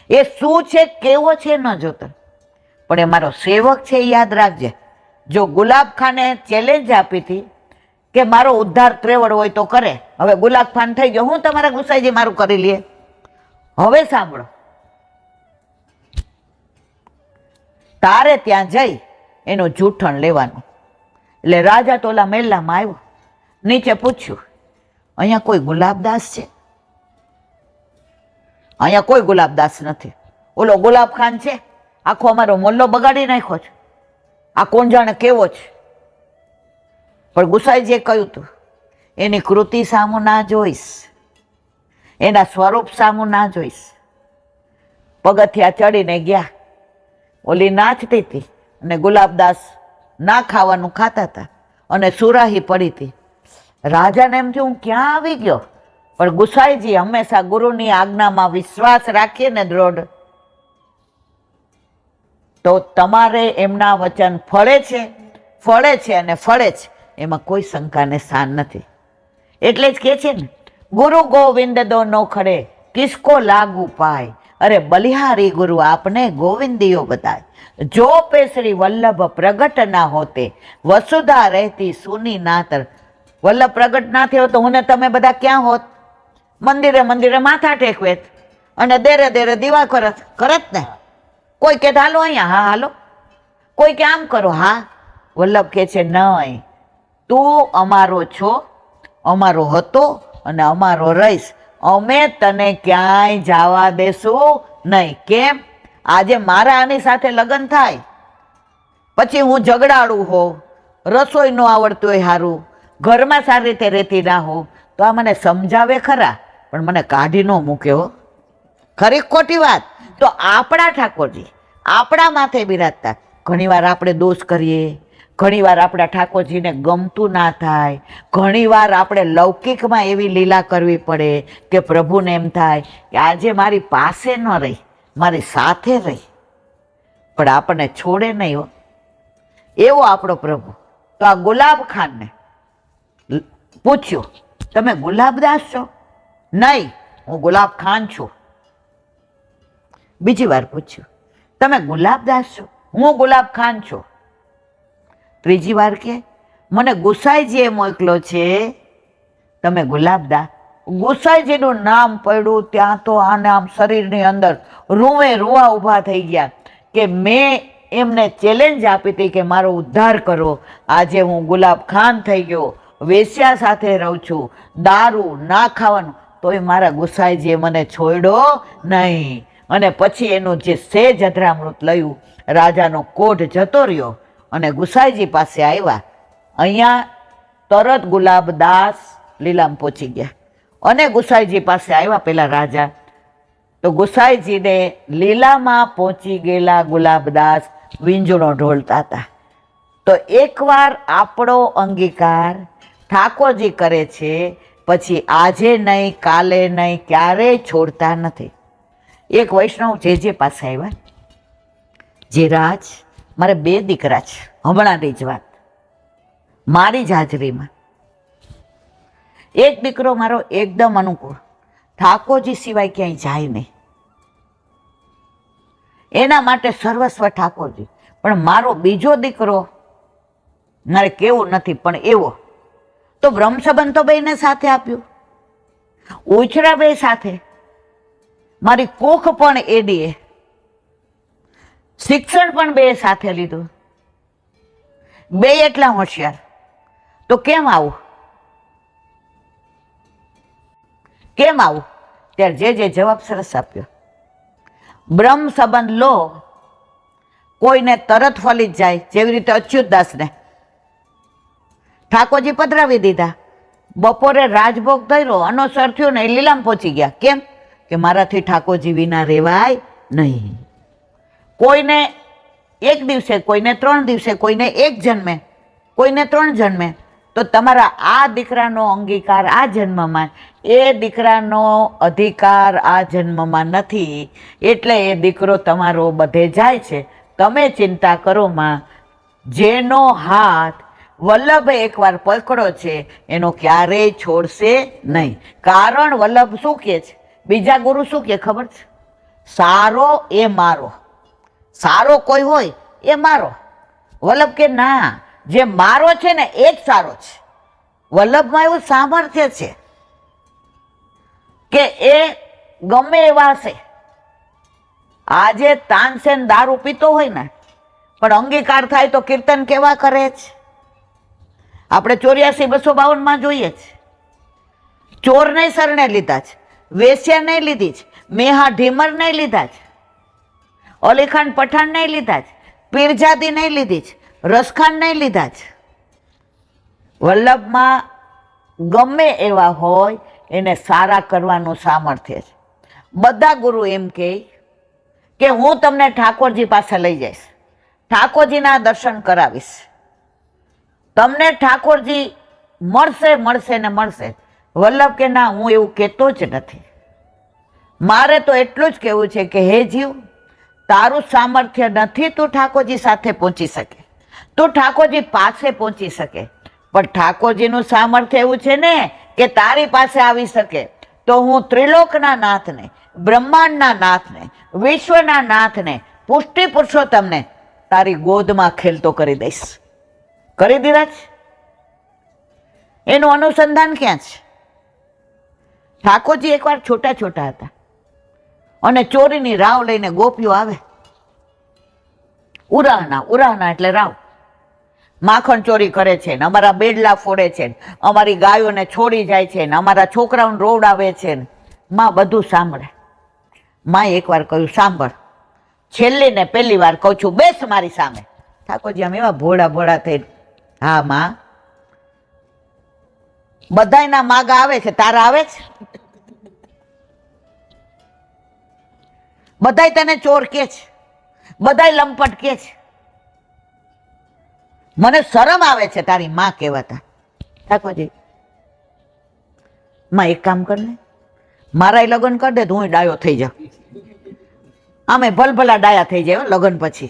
એ શું છે કેવો છે ન જોતો, પણ એ મારો સેવક છે એ યાદ રાખજે. જો ગુલાબ ખાને ચેલેન્જ આપી હતી કે મારો ઉદ્ધાર ત્રેવડ હોય તો કરે, હવે ગુલાબ ખાન થઈ ગયો, હું તમારા ગુસાઈજી મારું કરી લે. હવે સાંભળો, તારે ત્યાં જઈ એનું જૂઠણ લેવાનું. એટલે રાજા તો ઓલા મહેલામાં આવ્યો, નીચે પૂછ્યું, અહીંયા કોઈ ગુલાબદાસ છે? અહીંયા કોઈ ગુલાબદાસ નથી. ઓલો ગુલાબ ખાન છે, આખો અમારો મોલ્લો બગાડી નાખ્યો છે. આ કોણ જાણે કેવો છે. પણ ગુસાઈજીએ કહ્યું હતું, એની કૃતિ સામું ના જોઈશ, એના સ્વરૂપ સામું ના જોઈશ. પગથિયા ચડીને ગયા. ઓલી નાચતી હતી અને ગુલાબદાસ ના ખાવાનું ખાતા હતા અને સુરાહી પડી હતી. રાજાને એમ થયું, હું ક્યાં આવી ગયો? પણ ગુસાઈજી હંમેશા ગુરુની આજ્ઞામાં વિશ્વાસ રાખીએ ને દ્રઢ, તો તમારે એમના વચન ફળે છે અને ફળે છે, એમાં કોઈ શંકાને સ્થાન નથી. એટલે જ કે છે ને, ગુરુ ગોવિંદ દોનો ખડે કિસકો લાગુ પાય, અરે બલિહારી ગુરુ આપને ગોવિંદીઓ બતાય. જો પે શ્રી વલ્લભ પ્રગટ ના હોતે વસુધા રહેતી સુની નાતર. વલ્લભ પ્રગટ ના થયો તો હું ને તમે બધા ક્યાં હોત? મંદિરે મંદિરે માથા ટેકવેત અને દેરે દેરે દીવા કરત ને. કોઈ કે હાલો અહીંયા, હા હાલો. કોઈ કે આમ કરો, હા. વલ્લભ કે છે, નહીં, તું અમારો છો, અમારો હતો અને અમારો રહીશ. અમે તને ક્યાંય જવા દેશું નહીં. કેમ? આજે મારા આની સાથે લગ્ન થાય પછી હું ઝઘડાળું હોઉં, રસોઈ ન આવડતું હોય સારું, ઘરમાં સારી રીતે રહેતી ના હોઉં, તો આ મને સમજાવે ખરા પણ મને કાઢી ન મૂક્યો. ખરી ખોટી વાત? તો આપણા ઠાકોરજી આપણા માથે બિરાજતા. ઘણીવાર આપણે દોષ કરીએ, ઘણીવાર આપણા ઠાકોરજીને ગમતું ના થાય, ઘણીવાર આપણે લૌકિકમાં એવી લીલા કરવી પડે કે પ્રભુને એમ થાય કે આજે મારી પાસે ન રહી, મારી સાથે રહી, પણ આપણને છોડે નહીં હો, એવો આપણો પ્રભુ. તો આ ગુલાબ ખાનને પૂછ્યું, તમે ગુલાબદાસ છો? નહીં, હું ગુલાબ ખાન છું. બીજી વાર પૂછ્યું, તમે ગુલાબદાસ છો? હું ગુલાબ ખાન છું. ત્રીજી વાર કે મને ગુસાઈજીએ મોકલો છે, તમે ગુલાબદાસ. ગુસાઈજીનું નામ પડ્યું ત્યાં તો આને આમ શરીરની અંદર રૂવે રૂવા ઊભા થઈ ગયા કે મેં એમને ચેલેન્જ આપી હતી કે મારો ઉદ્ધાર કરો. આજે હું ગુલાબ ખાન થઈ ગયો, વેશ્યા સાથે રહું છું, દારૂ ના ખાવાનું, તોય મારા ગુસાઈજીએ મને છોડ્યો નહીં. અને પછી એનું જે સેજ અધરામૃત લયું, રાજાનો કોઢ જતો રહ્યો અને ગુસાઈજી પાસે આવ્યા. અહીંયા તરત ગુલાબદાસ લીલામ પહોંચી ગયા અને ગુસાઈજી પાસે આવ્યા પેલા રાજા. તો ગુસાઈજીને લીલામાં પહોંચી ગયેલા ગુલાબદાસ વીંજણો ઢોળતા હતા. તો એકવાર આપણો અંગીકાર ઠાકોરજી કરે છે, પછી આજે નહીં, કાલે નહીં, ક્યારેય છોડતા નથી. એક વૈષ્ણવ જે પાસે આવ્યા, જે રાજ, મારે 2 દીકરા છે, હમણાંની જ વાત, મારી જ હાજરીમાં. એક દીકરો મારો એકદમ અનુકૂળ, ઠાકોરજી સિવાય ક્યાંય જાય નહીં, એના માટે સર્વસ્વ ઠાકોરજી. પણ મારો બીજો દીકરો મારે કેવું નથી, પણ એવો તો બ્રહ્મ સંબંધ તો બેને સાથે આપ્યું, ઉછરા બે સાથે, મારી કોખ પણ એડીએ, શિક્ષણ પણ બે સાથે લીધું, બે એટલા હોશિયાર. તો કેમ આવું? કેમ આવું? ત્યારે જે જવાબ સરસ આપ્યો, બ્રહ્મ સંબંધ લો, કોઈને તરત ફલી જ જાય. જેવી રીતે અચ્યુતદાસને ઠાકોરજી પધરાવી દીધા, બપોરે રાજભોગ ધર્યો, અનુસર થયું ને એ લીલામ પહોંચી ગયા. કેમ? કે મારાથી ઠાકોરજી વિના રહેવાય નહીં. કોઈને 1 દિવસે, કોઈને 3 દિવસે, કોઈને 1 જન્મે, કોઈને 3 જન્મે. તો તમારા આ દીકરાનો અંગીકાર આ જન્મમાં, એ દીકરાનો અધિકાર આ જન્મમાં નથી, એટલે એ દીકરો તમારો બધે જાય છે. તમે ચિંતા કરો માં, જેનો હાથ વલ્લભે એકવાર પકડો છે એનો ક્યારેય છોડશે નહીં. કારણ વલ્લભ શું કહે છે? બીજા ગુરુ શું કહે ખબર છે? સારો એ મારો, સારો કોઈ હોય એ મારો. વલ્લભ કે ના, જે મારો છે ને એ જ સારો છે. વલ્લભમાં એવું સામર્થ્ય છે કે એ ગમે એવા છે. આજે તાનસેન દારૂ પીતો હોય ને, પણ અંગીકાર થાય તો કીર્તન કેવા કરે છે. આપણે 84-252 જોઈએ છે. ચોર નહીં શરણે લીધા છે, વેશ્યા નહીં લીધી છે, મેહા ઢીમર નહીં લીધા છે, અલીખાન પઠાણ નહીં લીધા છે, પીરજાદી નહીં લીધી છે, રસખાન નહીં લીધા છે. વલ્લભમાં ગમે એવા હોય એને સારા કરવાનું સામર્થ્ય છે. બધા ગુરુ એમ કહે કે હું તમને ઠાકોરજી પાસે લઈ જઈશ, ઠાકોરજીના દર્શન કરાવીશ, તમને ઠાકોરજી મળશે ને મળશે. વલ્લભ કે ના, હું એવું કહેતો જ નથી. મારે તો એટલું જ કહેવું છે કે હે જીવ, તારું સામર્થ્ય નથી તું ઠાકોરજી સાથે પહોંચી શકે, તું ઠાકોરજી પાસે પહોંચી શકે, પણ ઠાકોરજીનું સામર્થ્ય એવું છે ને કે તારી પાસે આવી શકે. તો હું ત્રિલોકના નાથને, બ્રહ્માંડના નાથને, વિશ્વના નાથને, પુષ્ટિ પુરુષોત્તમને તારી ગોદમાં ખેલતો કરી દઈશ. કરી દીધા છે. એનું અનુસંધાન ક્યાં છે? ઠાકોરજી એકવાર છોટા હતા અને ચોરીની રાવ લઈને ગોપીઓ આવે. ઉરાહના એટલે રાવ. માખણ ચોરી કરે છે ને, અમારા બેડલા ફોડે છે ને, અમારી ગાયોને છોડી જાય છે ને, અમારા છોકરાઓને રોવડાવે છે ને. માં બધું સાંભળે. માં એકવાર કહ્યું, સાંભળ, છેલ્લી ને પહેલી વાર કહું છું, બેસ મારી સામે. ઠાકોરજી આમ એવા ભોળા થઈ, હા માં, બધાયના માગા આવે છે, તારા આવે છે? બધાય તને ચોર કે છે, બધાય લંપટ કે છે, મને શરમ આવે છે તારી માં કહેવાતા. ઠાકોરજી, માં એક કામ કર ને, મારા લગ્ન કરી દે તો હું ડાયો થઈ જાઉં. આમે ભલભલા ડાયા થઈ જાય લગ્ન પછી.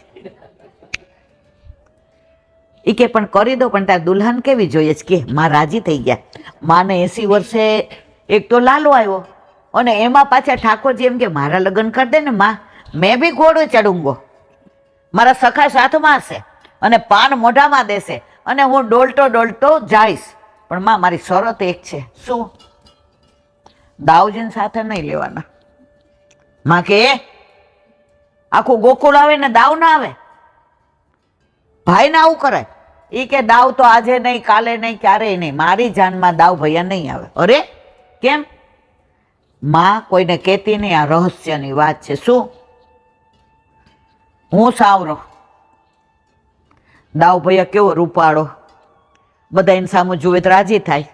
એ કે પણ કરી દો, પણ તાર દુલ્હન કેવી જોઈએ છે કે? માં રાજી થઈ ગયા. માને 80 વર્ષે એક તો લાલો આવ્યો, અને એમાં પાછા ઠાકોરજી એમ કે મારા લગ્ન કરી દે ને માં, મેં બી ઘોડો ચડુંગો, મારા સખા સાથમાં હશે અને પાન મોઢામાં દેશે અને હું ડોલતો ડોલતો જઈશ. પણ માં મારી શરત એક છે. શું? દાઉજીને સાથે નહીં લેવાના. માં કે આખું ગોકુળ આવે ને દાવ ના આવે? ભાઈ ને આવું કરે? એ કે દાવ તો આજે નહીં, કાલે નહીં, ક્યારેય નહીં, મારી જાનમાં દાવ ભૈયા નહીં આવે. અરે કેમ? માં કોઈને કહેતી નહીં, આ રહસ્યની વાત છે. શું? હું સાવરો, દાવ ભૈયા કેવો રૂપાળો, બધા એની સામે જુએ તો રાજી થાય.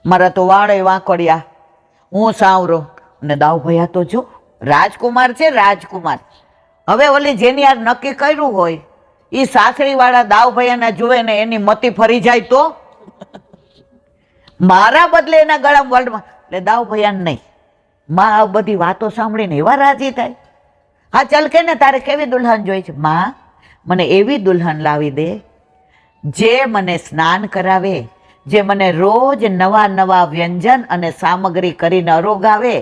મારા તો વાળે વાંકડિયા, હું સાવરો, અને દાવ ભૈયા તો જો રાજકુમાર છે, રાજકુમાર. હવે ઓલી જેની યાર નક્કી કર્યું હોય એ સાસરી વાળા દાવ ભૈયાને જુએ ને એની મતી ફરી જાય તો મારા બદલે એના ગળામાં વર્લ્ડમાં, એટલે દાવ ભૈયા નહીં. માં આ બધી વાતો સાંભળીને એવા રાજી થાય. હા ચાલ કે ને તારે કેવી દુલ્હન જોઈ છે? માં મને એવી દુલ્હન લાવી દે જે મને સ્નાન કરાવે, જે મને રોજ નવા નવા વ્યંજન અને સામગ્રી કરીને અરોગાવે,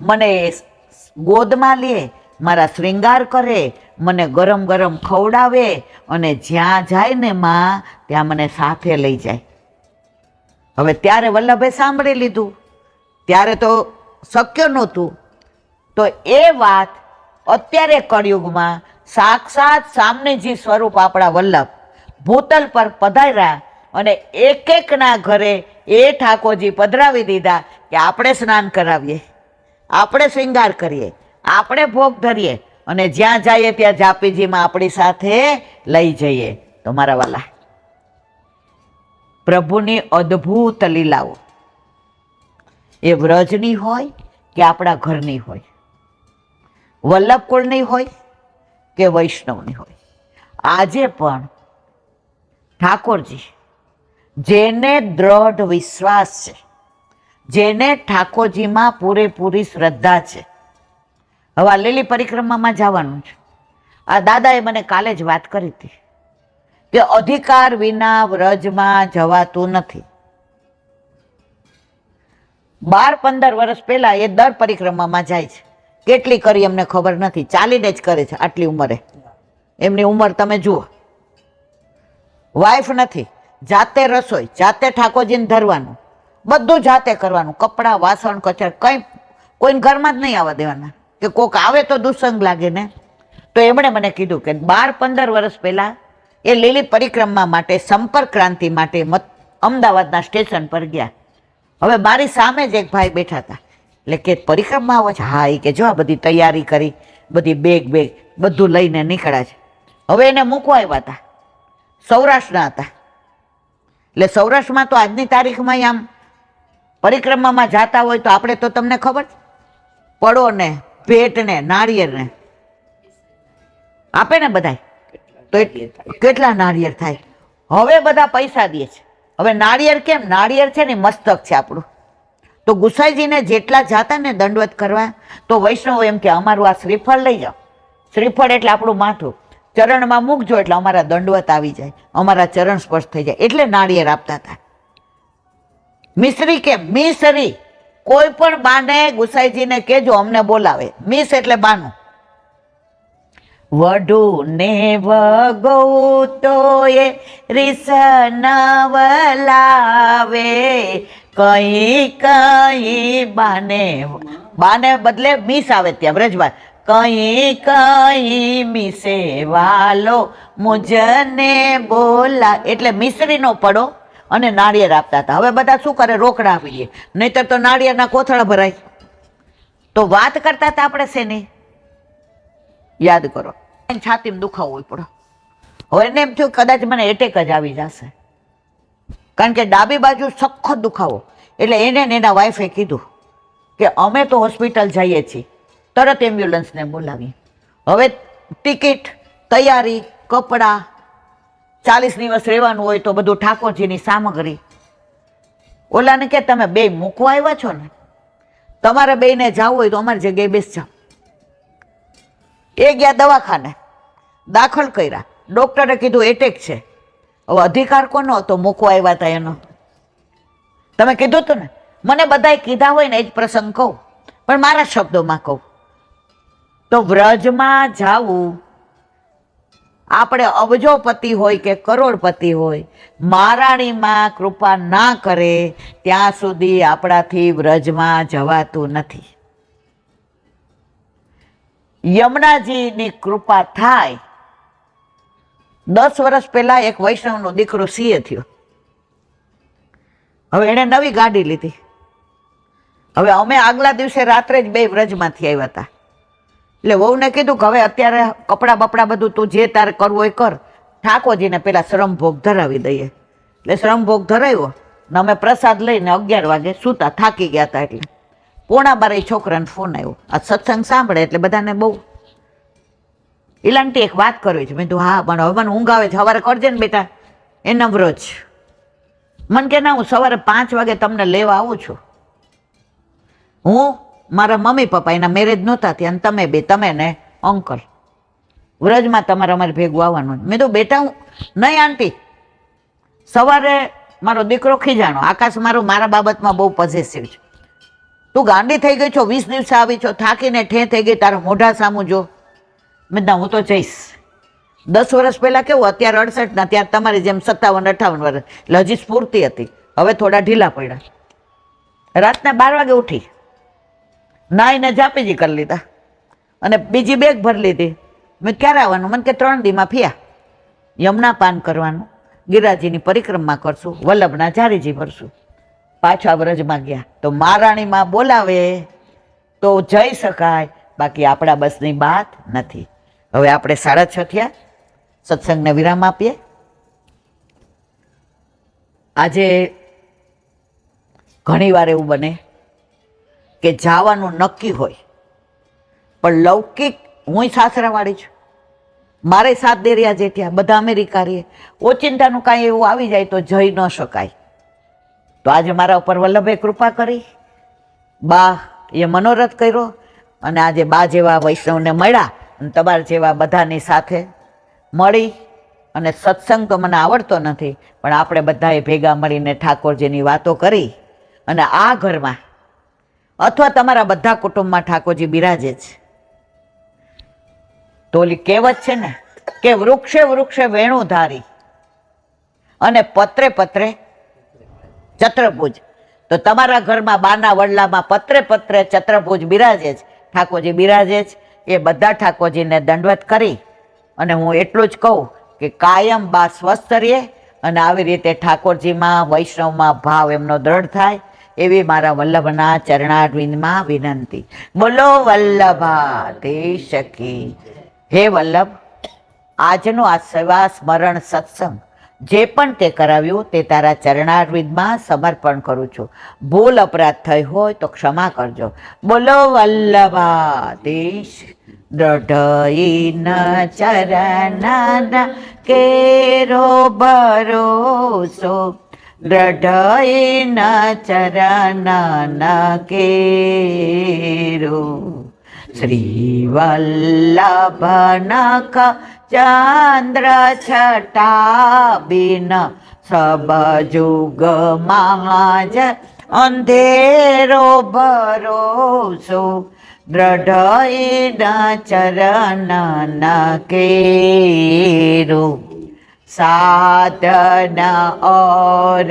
મને ગોદમાં લે, મારા શ્રૃંગાર કરે, મને ગરમ ગરમ ખવડાવે, અને જ્યાં જાય ને માં ત્યાં મને સાથે લઈ જાય. હવે ત્યારે વલ્લભે સાંભળી લીધું, ત્યારે તો શક્ય નહોતું. તો એ વાત અત્યારે કળિયુગમાં સાક્ષાત સામનેજી સ્વરૂપ આપણા વલ્લભ ભૂતલ પર પધાર્યા, અને એક એકના ઘરે એ ઠાકોરજી પધરાવી દીધા કે આપણે સ્નાન કરાવીએ, આપણે શ્રૃંગાર કરીએ, આપણે ભોગ ધરીએ, અને જ્યાં જઈએ ત્યાં જાપીજીમાં આપણી સાથે લઈ જઈએ. તો મારા વાલા, પ્રભુની અદ્ભુત લીલાઓ એ વ્રજની હોય કે આપણા ઘરની હોય, વલ્લભ કુળની હોય કે વૈષ્ણવની હોય, આજે પણ ઠાકોરજી જેને દ્રઢ વિશ્વાસ છે, જેને ઠાકોરજીમાં પૂરેપૂરી શ્રદ્ધા છે. હવે આ લીલી પરિક્રમામાં જવાનું છે. આ દાદાએ મને કાલે જ વાત કરી હતી કે અધિકાર વિના વ્રજમાં જવાતું નથી. 12-15 વર્ષ પહેલા એ દર પરિક્રમામાં જાય છે. કેટલી કરી એમને ખબર નથી, ચાલીને જ કરે છે. આટલી ઉંમરે એમની ઉંમર તમે જુઓ. વાઈફ નથી, જાતે રસોઈ, જાતે ઠાકોરજીને ધરવાનું, બધું જાતે કરવાનું, કપડાં વાસણ કચર કંઈ કોઈને ઘરમાં જ નહીં આવવા દેવાના, કે કોક આવે તો દુસંગ લાગે ને. તો એમણે મને કીધું કે 12-15 વર્ષ પહેલા એ લીલી પરિક્રમા માટે, સંપર્ક ક્રાંતિ માટે અમદાવાદના સ્ટેશન પર ગયા. હવે મારી સામે જ એક ભાઈ બેઠા હતા, એટલે કે પરિક્રમા આવે છે? હા. એ કે જો આ બધી તૈયારી કરી, બધી બેગ બધું લઈને નીકળ્યા છે. હવે એને મૂકવા આવ્યા હતા, સૌરાષ્ટ્રના હતા. એટલે સૌરાષ્ટ્રમાં તો આજની તારીખમાં આમ પરિક્રમામાં જતા હોય તો આપણે તો તમને ખબર પડો ને, ભેટ ને, નાળિયેર ને આપે ને બધાય, તો કેટલા નાળિયેર થાય. હવે બધા પૈસા દે છે. હવે નાળિયેર કેમ? નાળિયેર છે ને મસ્તક છે આપણું. તો ગુસાઈજીને જેટલા જાતા ને દંડવત કરવા, તો વૈષ્ણવ એમ કે અમારું આ શ્રીફળ લઈ જાઓ. શ્રીફળ એટલે આપણું માથું, ચરણમાં મૂકજો એટલે અમારા દંડવત આવી જાય, અમારા ચરણ સ્પર્શ થઈ જાય, એટલે નાળિયેર આપતા હતા. મિસરી કેમ? મિસરી કોઈ પણ બાને ગુસાઈજીને કહેજો અમને બોલાવે. મિસ એટલે બાનું. વઢુ ને વગો તો એ રીસ નવલાવે, કઈ કઈ બાને બદલે મિસ આવે ત્યાં બ્રજમાં, કઈ કઈ મિસે વાલો મુજને બોલા, એટલે મિસરીનો પડો અને નાળિયેર આપતા હતા. હવે બધા શું કરે? રોકડા આપીએ, નહીતર તો નાળિયેરના કોથળા ભરાય. તો વાત કરતા હતા આપણે શેની? યાદ કરો. છાતીમાં દુખાવો પડો. હવે એને એમ થયું કદાચ મને એટેક જ આવી જશે, કારણ કે ડાબી બાજુ સખત દુખાવો. એટલે એને એના વાઈફે કીધું કે અમે તો હોસ્પિટલ જઈએ છીએ, તરત એમ્બ્યુલન્સને બોલાવી. હવે ટિકિટ, તૈયારી, કપડાં, 40 દિવસ રહેવાનું હોય તો બધું ઠાકોરજીની સામગ્રી. ઓલાને કે તમે બે મૂકવા આવ્યા છો ને, તમારે બેને જવું હોય તો અમારી જગ્યાએ બેસ જાઓ. એ ગયા દવાખાને, દાખલ કર્યા, ડોક્ટરે કીધું એટેક છે. હવે અધિકાર કોનો હતો મૂકવા આવ્યા હતા એનો? તમે કીધું હતું ને, મને બધાએ કીધા હોય ને એ જ પ્રસંગ કહું, પણ મારા શબ્દોમાં કહું તો વ્રજમાં જાવું, આપણે અબજોપતિ હોય કે કરોડપતિ હોય, મહારાણીમાં કૃપા ના કરે ત્યાં સુધી આપણાથી વ્રજમાં જવાતું નથી. યમુનાજીની કૃપા થાય. 10 વર્ષ પહેલા એક વૈષ્ણવનો દીકરો સીએ થયો. હવે એણે નવી ગાડી લીધી. હવે અમે આગલા દિવસે રાત્રે જ બે વ્રજમાંથી આવ્યા હતા. એટલે વહુને કીધું કે હવે અત્યારે કપડાં બપડા બધું તું જે તારે કરવું હોય કર, ઠાકોરજીને પેલા શ્રમભોગ ધરાવી દઈએ. એટલે શ્રમભોગ ધરાવ્યો ને અમે પ્રસાદ લઈને 11 વાગે સૂતા, થાકી ગયા હતા. એટલે 11:15 છોકરાને ફોન આવ્યો. આ સત્સંગ સાંભળે એટલે બધાને બહુ ઇલાંટી એક વાત કરવી છે. મેં કીધું હા, પણ હવે મને ઊંઘ આવે છે, સવારે કરજે ને બેટા એના વ્રજ. મને કે ના, હું સવારે 5 વાગે તમને લેવા આવું છું. હું, મારા મમ્મી પપ્પા એના મેરેજ નહોતા ત્યાં, તમે બે, તમે ને અંકલ વ્રજમાં તમારે અમારે ભેગું આવવાનું. મેં તો બેટા હું નહીં આંટી, સવારે મારો દીકરો ખીજાણો, આકાશ મારા બાબતમાં બહુ પોઝેસિવ છે. તું ગાંડી થઈ ગઈ છો, 20 દિવસે આવી છો, થાકીને ઠે થઈ ગઈ, તારા મોઢા સામું જો. મેં ના, હું તો જઈશ. 10 વર્ષ પહેલા કેવું, અત્યારે 68 ના, ત્યાં તમારી જેમ 57-58 વર્ષ, એટલે હજી સ્ફૂર્તિ હતી. હવે થોડા ઢીલા પડ્યા. રાતના 12 વાગે ઉઠી, નાઈને જાપીજી કરી લીધા અને બીજી બેગ ભરી લીધી. મેં ક્યારે આવવાનું? મને કે 3 દીમાં ફિયા. યમુના પાન કરવાનું, ગિરિરાજની પરિક્રમા કરશું, વલ્લભના ઝારીજી ભરશું. પાછા વ્રજમાં ગયા તો મહારાણીમાં બોલાવે તો જઈ શકાય, બાકી આપણા બસની વાત નથી. હવે આપણે 6:30 થયા, સત્સંગને વિરામ આપીએ. આજે ઘણી વાર એવું બને કે જવાનું નક્કી હોય, પણ લૌકિક, હું સાસરાવાળી છું, મારે 7 દેરિયા જેઠિયા, બધા અમેરિકા રહીએ, ઓચિંતાનું કાંઈ એવું આવી જાય તો જઈ ન શકાય. તો આજે મારા ઉપર વલ્લભે કૃપા કરી, બા એ મનોરથ કર્યો અને આજે બા જેવા વૈષ્ણવને મળ્યા અને તમારા જેવા બધાની સાથે મળી. અને સત્સંગ તો મને આવડતો નથી, પણ આપણે બધાએ ભેગા મળીને ઠાકોરજીની વાતો કરી. અને આ ઘરમાં અથવા તમારા બધા કુટુંબમાં ઠાકોરજી બિરાજે છે. તો ઓલી કહેવત છે ને કે વૃક્ષે વૃક્ષે વેણું ધારી અને પત્રે પત્રે ચત્રભુજ. તો તમારા ઘરમાં બાના વડલામાં પત્રે પત્રે ચત્રભુજ બિરાજે છે, ઠાકોરજી બિરાજે છે. એ બધા ઠાકોરજીને દંડવત કરી અને હું એટલું જ કહું કે કાયમ બા સ્વસ્થ રહે અને આવી રીતે ઠાકોરજીમાં, વૈષ્ણવમાં ભાવ એમનો દ્રઢ થાય, એવી મારા વલ્લભના ચરણારવિંદમાં વિનંતી. બોલો વલ્લભાધીશ કી. હે વલ્લભ, આજનો આ સેવા સ્મરણ સત્સંગ જે પણ તે કરાવ્યું તે તારા ચરણારવિંદમાં સમર્પણ કરું છું. ભૂલ અપરાધ થઈ હોય તો ક્ષમા કરજો. બોલો વલ્લભાધીશ. દૃઢઈન ચરણના કેરો ભરોસો, દૃઢઈન ચરણના કેરો. શ્રી વલ્લભનખ ચંદ્ર છટા બિન સબ જુગમાં જ અંધેરો ભરોસો, દૃઢઈના ચરણના કેરો. સાધન और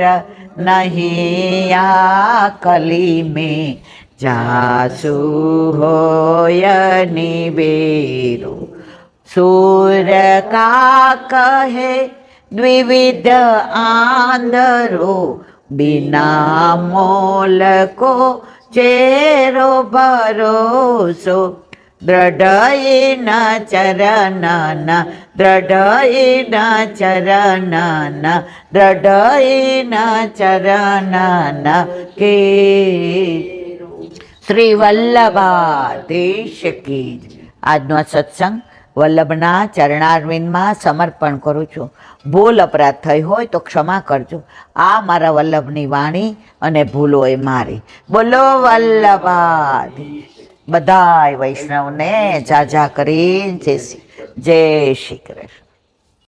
नहीं आकली में जासु होय निवेरो. सूर का कहे द्विविध आंधरो, बिना मोल को चेरो भरोસો. દૃઢઈના ચરણના, દૃઢઈના ચરણના, દૃઢઈના ચરણના કે. શ્રી વલ્લભાધીશ કી. આજનો આ સત્સંગ વલ્લભના ચરણારવિંદમાં સમર્પણ કરું છું. ભૂલ અપરાધ થઈ હોય તો ક્ષમા કરજો. આ મારા વલ્લભની વાણી અને ભૂલો એ મારી. બોલો વલ્લભાધીશ. બધાય વૈષ્ણવને જાજા કરીને જય શ્રી કૃષ્ણ.